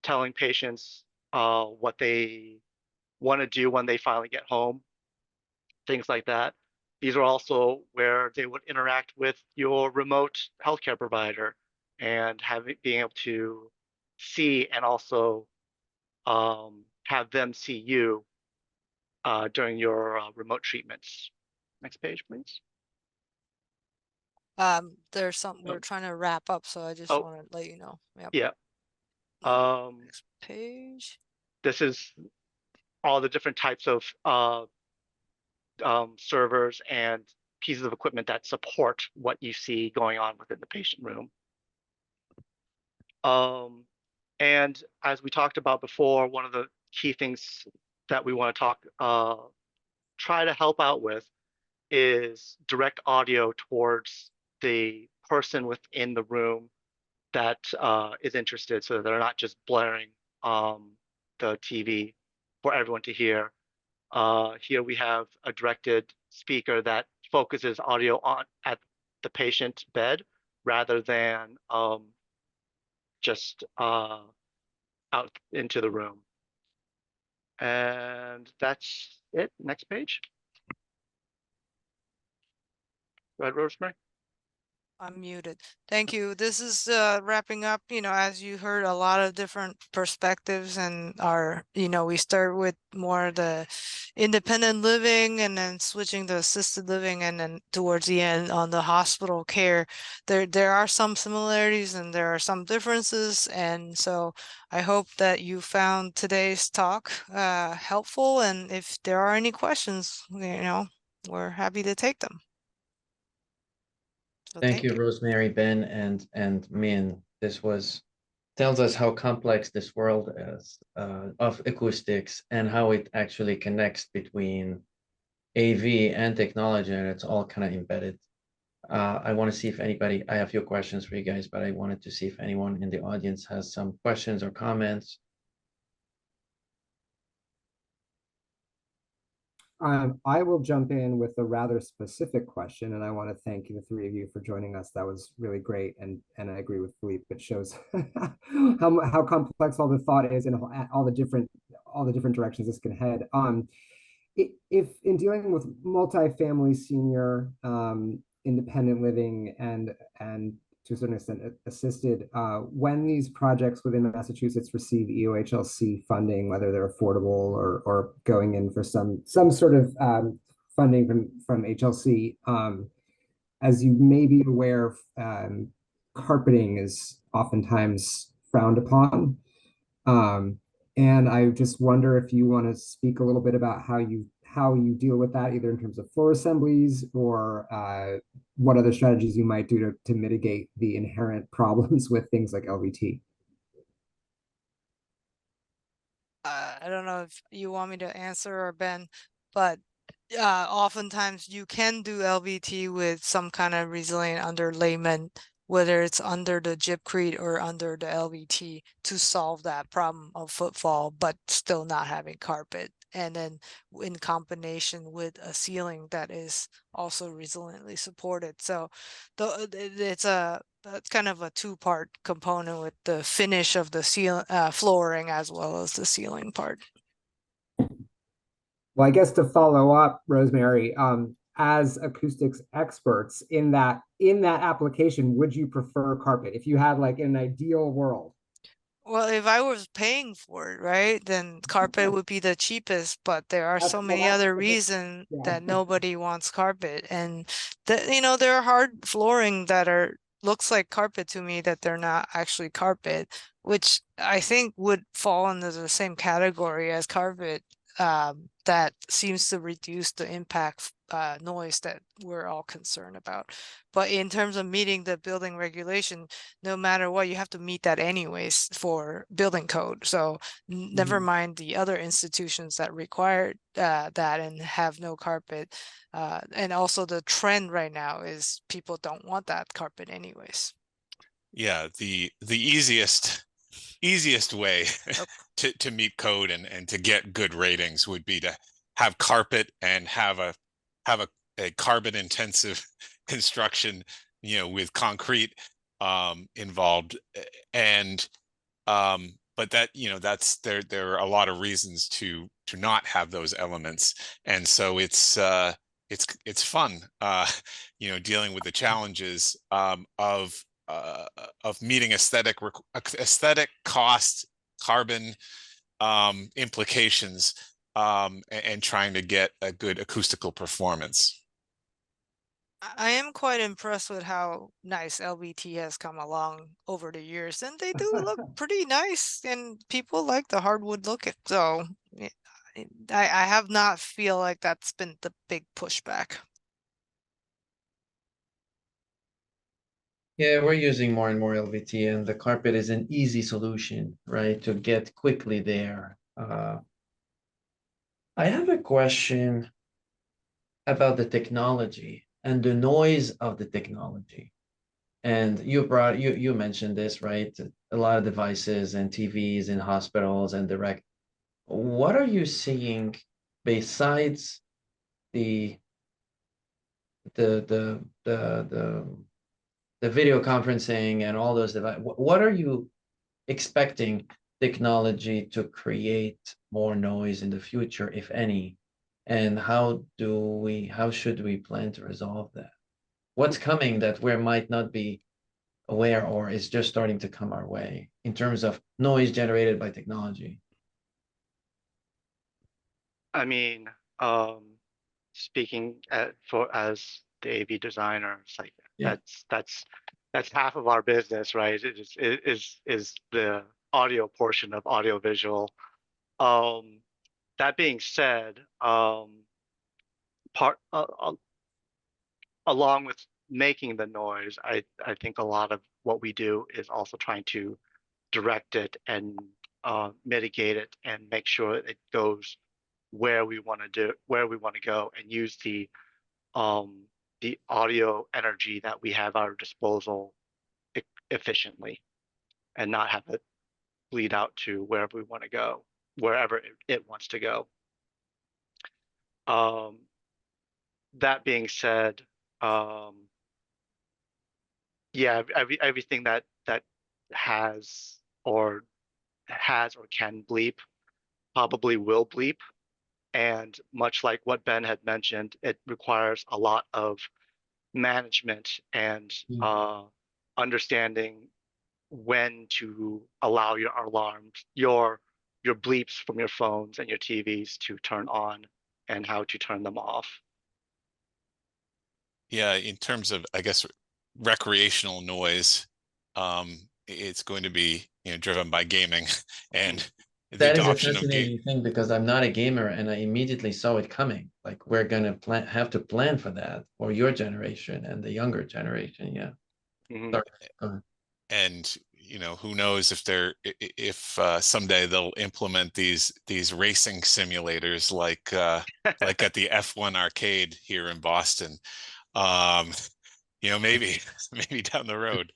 telling patients what they want to do when they finally get home, things like that. These are also where they would interact with your remote healthcare provider and being able to see and also have them see you during your remote treatments. Next page, please. There's something we're trying to wrap up, so I just want to let you know. Yep. Yeah. Next page. This is all the different types of servers and pieces of equipment that support what you see going on within the patient room. And as we talked about before, one of the key things that we want to try to help out with is direct audio towards the person within the room that is interested, so that they're not just blaring the TV for everyone to hear. Here we have a directed speaker that focuses audio on at the patient bed rather than just out into the room. And that's it. Next page. Go ahead, Rosemary. I'm muted. Thank you. This is wrapping up, as you heard, a lot of different perspectives, and we start with more the independent living and then switching to assisted living, and then towards the end on the hospital care. There are some similarities and there are some differences, and so I hope that you found today's talk helpful, and if there are any questions, we're happy to take them. So Thank you, Rosemary, Ben, and Min. This tells us how complex this world is of acoustics and how it actually connects between AV and technology, and it's all kind of embedded. I want to see if I have a few questions for you guys, but I wanted to see if anyone in the audience has some questions or comments. I will jump in with a rather specific question, and I want to thank the three of you for joining us. That was really great, and I agree with Philippe. It shows how complex all the thought is and all the different directions this can head. If in dealing with multifamily senior independent living and to a certain extent assisted, when these projects within Massachusetts receive EOHLC funding, whether they're affordable or going in for some sort of funding from HLC, as you may be aware, carpeting is oftentimes frowned upon. And I just wonder if you want to speak a little bit about how you deal with that, either in terms of floor assemblies or what other strategies you might do to mitigate the inherent problems with things like LVT. I don't know if you want me to answer or Ben, but oftentimes you can do LVT with some kind of resilient underlayment, whether it's under the gypcrete or under the LVT, to solve that problem of footfall, but still not having carpet. And then in combination with a ceiling that is also resiliently supported. So it's kind of a two-part component with the finish of the flooring as well as the ceiling part. Well, I guess to follow up, Rosemary, as acoustics experts in that application, would you prefer carpet if you had like an ideal world? Well, if I was paying for it, right, then carpet would be the cheapest, but there are so many other reasons that nobody wants carpet. And there are hard flooring that looks like carpet to me that they're not actually carpet, which I think would fall under the same category as carpet, that seems to reduce the impact noise that we're all concerned about. But in terms of meeting the building regulation, no matter what, you have to meet that anyways for building code. So never mind the other institutions that require that and have no carpet. And also the trend right now is people don't want that carpet anyways. Yeah, the easiest way to meet code and to get good ratings would be to have carpet and have a carbon intensive construction, with concrete involved. And but that, there are a lot of reasons to not have those elements. And so it's fun, dealing with the challenges of meeting aesthetic cost, carbon implications, and trying to get a good acoustical performance. I am quite impressed with how nice LVT has come along over the years, and they do look pretty nice, and people like the hardwood look. So I have not feel like that's been the big pushback. Yeah, we're using more and more LVT, and the carpet is an easy solution, right, to get quickly there. I have a question about the technology and the noise of the technology. And you mentioned this, right? A lot of devices and TVs in hospitals and direct. What are you seeing besides the video conferencing and all those devices? What are you expecting technology to create more noise in the future, if any? And how should we plan to resolve that? What's coming that we might not be aware or is just starting to come our way in terms of noise generated by technology? I mean, speaking as the AV designer, it's like that's half of our business, right? It is the audio portion of audiovisual. That being said, along with making the noise, I think a lot of what we do is also trying to direct it and mitigate it and make sure it goes where we want to go, and use the audio energy that we have at our disposal efficiently, and not have it bleed out to wherever we want to go, wherever it wants to go. That being said, yeah, everything that has or can bleep probably will bleep. And much like what Ben had mentioned, it requires a lot of management and understanding when to allow your alarms, your bleeps from your phones and your TVs to turn on, and how to turn them off. Yeah, in terms of, I guess, recreational noise, it's going to be, driven by gaming and that is a fascinating thing, because I'm not a gamer and I immediately saw it coming. Like, we're gonna have to plan for that for your generation and the younger generation. Yeah. Mm-hmm. Sorry. And you know, who knows if if someday they'll implement these racing simulators like at the F1 arcade here in Boston. You know, maybe maybe down the road.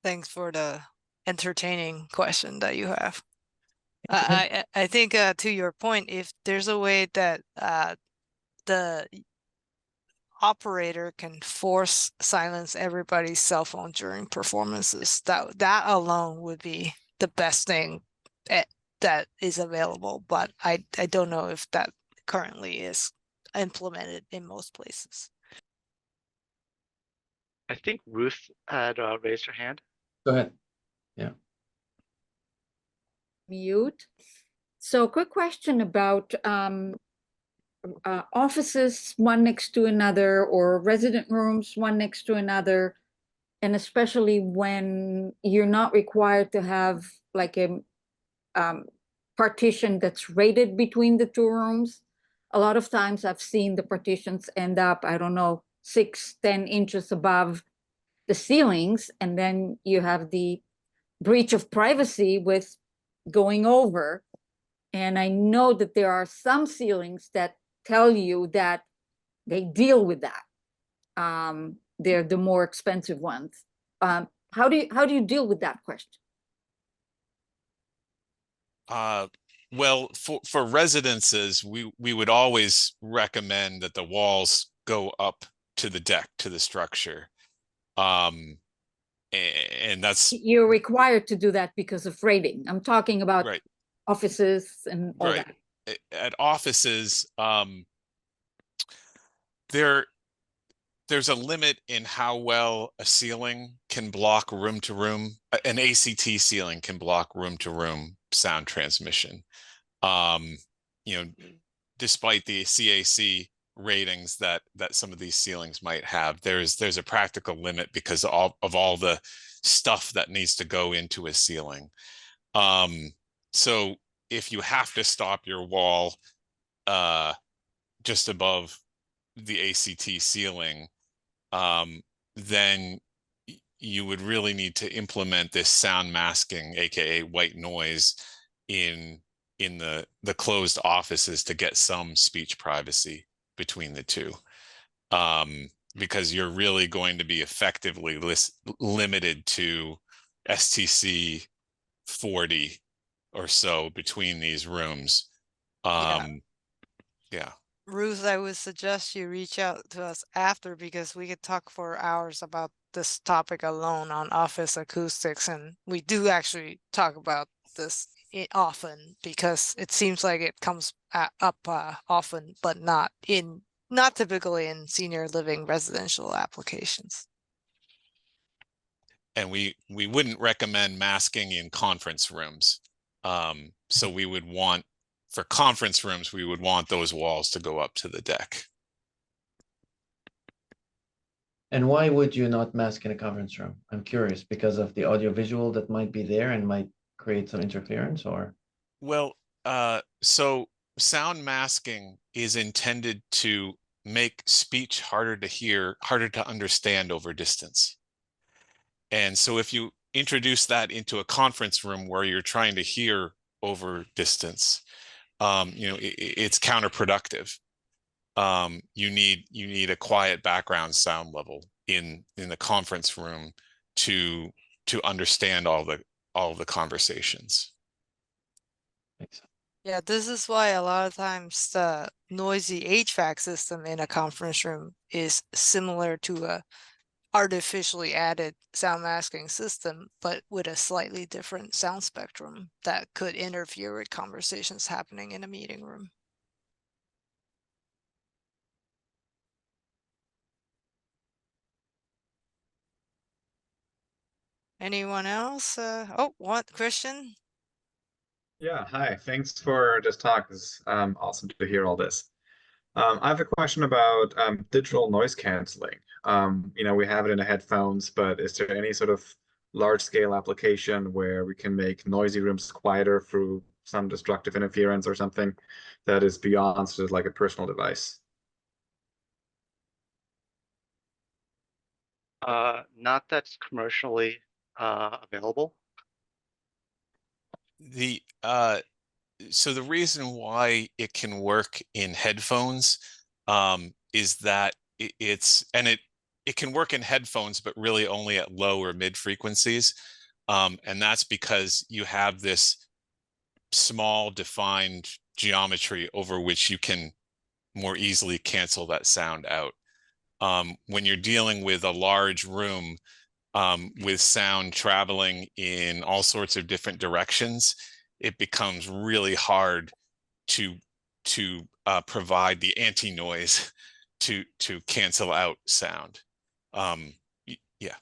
Thanks for the entertaining question that you have. I think to your point, if there's a way that the operator can force silence everybody's cell phone during performances, that alone would be the best thing that is available. But I don't know if that currently is implemented in most places. I think Ruth had raised her hand. Go ahead. Mute. So quick question about offices one next to another or resident rooms one next to another, and especially when you're not required to have like a partition that's rated between the two rooms. A lot of times I've seen the partitions end up, I don't know, 6-10 inches above the ceilings, and then you have the breach of privacy with going over. And I know that there are some ceilings that tell you that they deal with that. They're the more expensive ones. How do you deal with that question? Well, for residences, we would always recommend that the walls go up to the deck, to the structure. And that's, You're required to do that because of rating. I'm talking about right, offices and all right. that. At offices, there's a limit in how well a ceiling can block room to room. An ACT ceiling can block room to room sound transmission. You know, despite the CAC ratings that some of these ceilings might have, there's a practical limit because of all the stuff that needs to go into a ceiling. So if you have to stop your wall just above the ACT ceiling, then you would really need to implement this sound masking, aka white noise, in the closed offices to get some speech privacy between the two, because you're really going to be effectively limited to STC 40 or so between these rooms. Yeah. Ruth, I would suggest you reach out to us after, because we could talk for hours about this topic alone on office acoustics, and we do actually talk about this often because it seems like it comes up often, but not typically in senior living residential applications. And we wouldn't recommend masking in conference rooms. So we would want, for conference rooms, we would want those walls to go up to the deck. And why would you not mask in a conference room? I'm curious, because of the audiovisual that might be there and might create some interference, or? Well, so sound masking is intended to make speech harder to hear, harder to understand over distance. And so if you introduce that into a conference room where you're trying to hear over distance, you know, it's counterproductive. You need a quiet background sound level in the conference room to understand all the conversations. Yeah, this is why a lot of times the noisy HVAC system in a conference room is similar to a artificially added sound masking system, but with a slightly different sound spectrum that could interfere with conversations happening in a meeting room. Anyone else? Oh, what, Christian? Yeah, hi. Thanks for this talk. It's awesome to hear all this. I have a question about digital noise canceling. You know, we have it in the headphones, but is there any sort of large-scale application where we can make noisy rooms quieter through some destructive interference or something that is beyond sort of like a personal device? Not that's commercially available. The so the reason why it can work in headphones is that it can work in headphones, but really only at low or mid frequencies. And that's because you have this small defined geometry over which you can more easily cancel that sound out. When you're dealing with a large room with sound traveling in all sorts of different directions, it becomes really hard to provide the anti-noise to cancel out sound. Yeah. Yeah,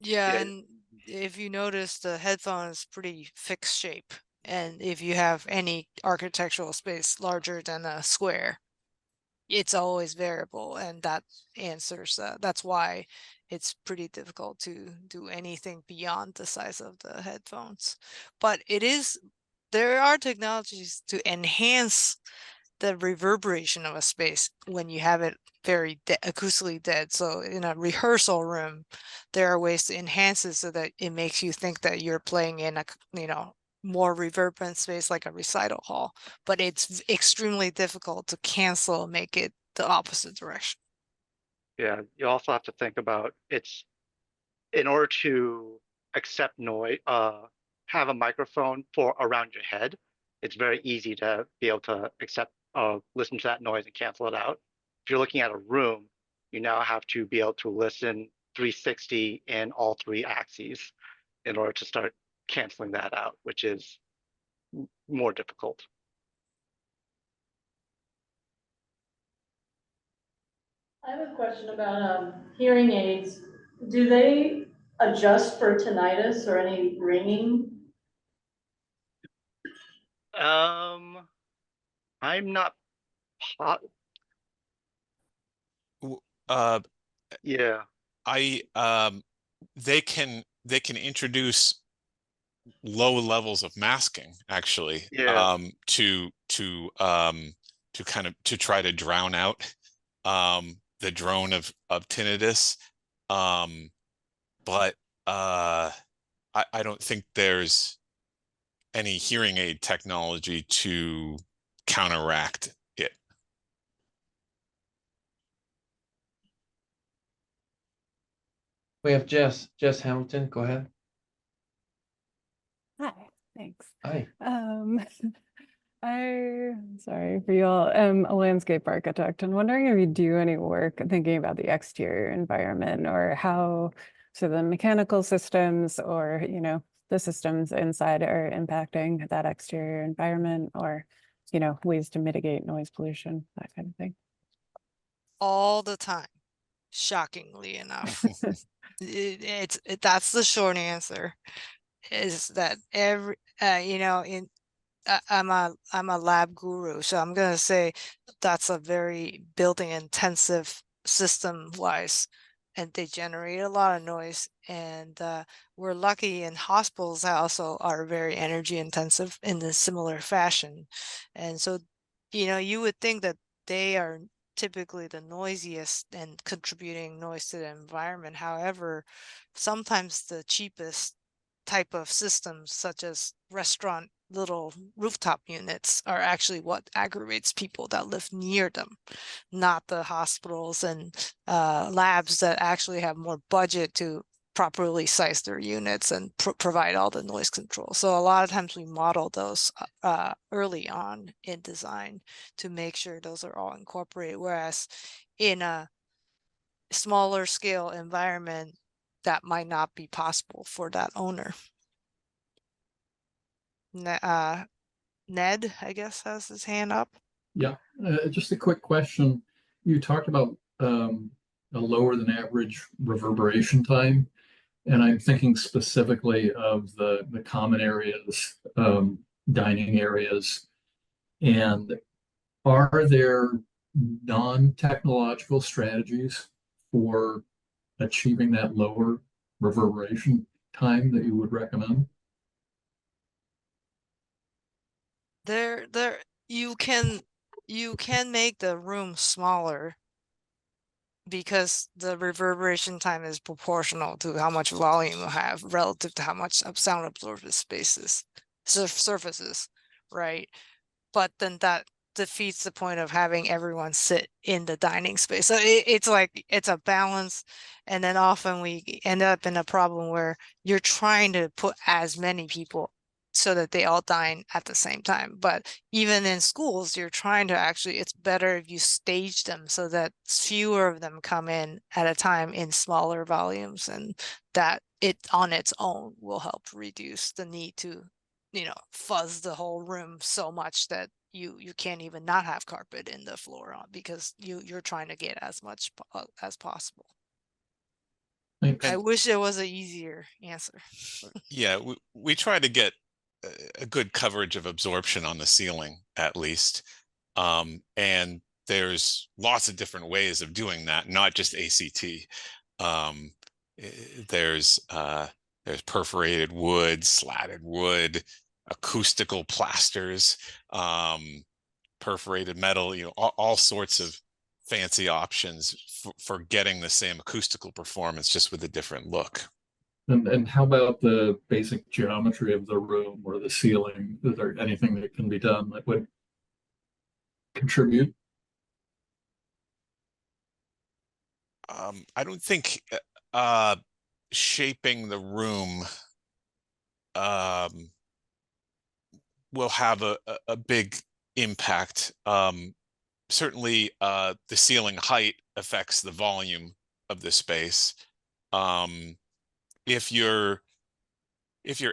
Yeah. and if you notice, the headphone is pretty fixed shape. And if you have any architectural space larger than a square, it's always variable, and that answers that's why it's pretty difficult to do anything beyond the size of the headphones. But there are technologies to enhance the reverberation of a space when you have it very acoustically dead. So in a rehearsal room, there are ways to enhance it so that it makes you think that you're playing in a more reverberant space like a recital hall, but it's extremely difficult to cancel, make it the opposite direction. Yeah, you also have to think about it's in order to accept noise, have a microphone for around your head. It's very easy to be able to listen to that noise and cancel it out. If you're looking at a room, you now have to be able to listen 360 in all three axes in order to start canceling that out, which is more difficult. I have a question about hearing aids. Do they adjust for tinnitus or any ringing? I'm not pot. Uh, Yeah. they can introduce low levels of masking actually, Yeah. to kind of try to drown out the drone of tinnitus. But I don't think there's any hearing aid technology to counteract it. We have Jess Hamilton, go ahead. Hi, thanks. Hi. I'm sorry for you all. I'm a landscape architect and wondering if you do any work thinking about the exterior environment or how the mechanical systems or, the systems inside are impacting that exterior environment or, ways to mitigate noise pollution, that kind of thing. All the time, shockingly enough. That's the short answer, is that every I'm a lab guru, so I'm gonna say that's a very building intensive system wise, and they generate a lot of noise. And we're lucky in hospitals that also are very energy intensive in a similar fashion. And so, you would think that they are typically the noisiest and contributing noise to the environment. However, sometimes the cheapest type of systems, such as restaurant little rooftop units, are actually what aggravates people that live near them, not the hospitals and labs that actually have more budget to properly size their units and provide all the noise control. So a lot of times we model those early on in design to make sure those are all incorporated, whereas in a smaller scale environment, that might not be possible for that owner. Ned, I guess, has his hand up. Yeah, just a quick question. You talked about a lower than average reverberation time, and I'm thinking specifically of the common areas, dining areas. And are there non-technological strategies for achieving that lower reverberation time that you would recommend? You can make the room smaller because the reverberation time is proportional to how much volume you have relative to how much sound absorptive spaces, surfaces, right? But then that defeats the point of having everyone sit in the dining space. So it's like, it's a balance. And then often we end up in a problem where you're trying to put as many people so that they all dine at the same time. But even in schools, you're trying to actually, it's better if you stage them so that fewer of them come in at a time in smaller volumes, and that it on its own will help reduce the need to, you know, fuzz the whole room so much that you can't even not have carpet in the floor on, because you're trying to get as much as possible. Thanks. I wish there was an easier answer. Yeah, we try to get a good coverage of absorption on the ceiling at least. And there's lots of different ways of doing that, not just ACT. There's perforated wood, slatted wood, acoustical plasters, perforated metal, you know, all sorts of fancy options for getting the same acoustical performance, just with a different look. And how about the basic geometry of the room or the ceiling? Is there anything that can be done that would contribute? I don't think shaping the room will have a big impact. Certainly, the ceiling height affects the volume of the space. If you're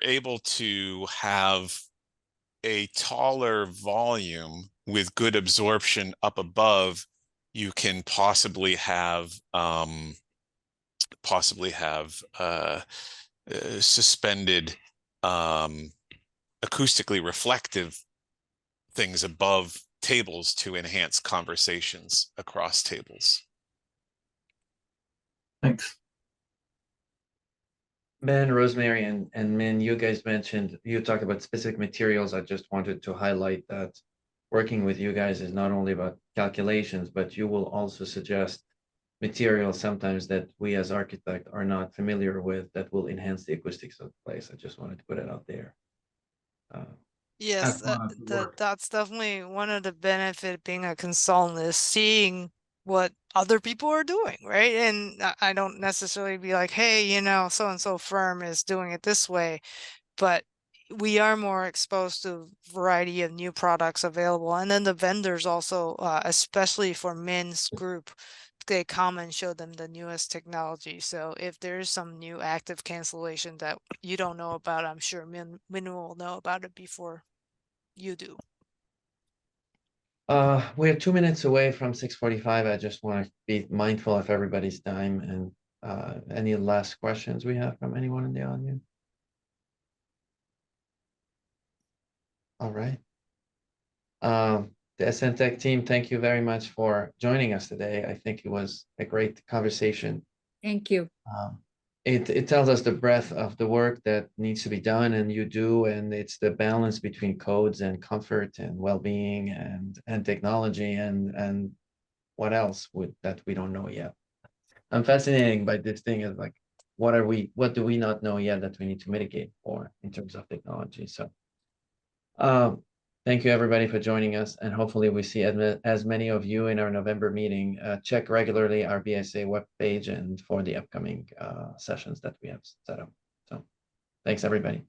able to have a taller volume with good absorption up above, you can possibly have suspended acoustically reflective things above tables to enhance conversations across tables. Thanks. Ben, Rosemary, and Min, you guys mentioned, you talked about specific materials. I just wanted to highlight that working with you guys is not only about calculations, but you will also suggest materials sometimes that we as architects are not familiar with that will enhance the acoustics of the place. I just wanted to put it out there. Yes, that's definitely one of the benefit being a consultant, is seeing what other people are doing, right? And I don't necessarily be like, hey, you know, so and so firm is doing it this way, but we are more exposed to a variety of new products available. And then the vendors also, especially for Min's group, they come and show them the newest technology. So if there's some new active cancellation that you don't know about, I'm sure Min will know about it before you do. We're 2 minutes away from 6:45. I just want to be mindful of everybody's time, and any last questions we have from anyone in the audience? All right. The SNTech team, thank you very much for joining us today. I think it was a great conversation. Thank you. It tells us the breadth of the work that needs to be done, and you do, and it's the balance between codes and comfort and well-being and technology and what else that we don't know yet. I'm fascinated by this thing is like, what do we not know yet that we need to mitigate for in terms of technology? So thank you everybody for joining us, and hopefully we see as many of you in our November meeting. Check regularly our BSA webpage and for the upcoming sessions that we have set up. So thanks everybody.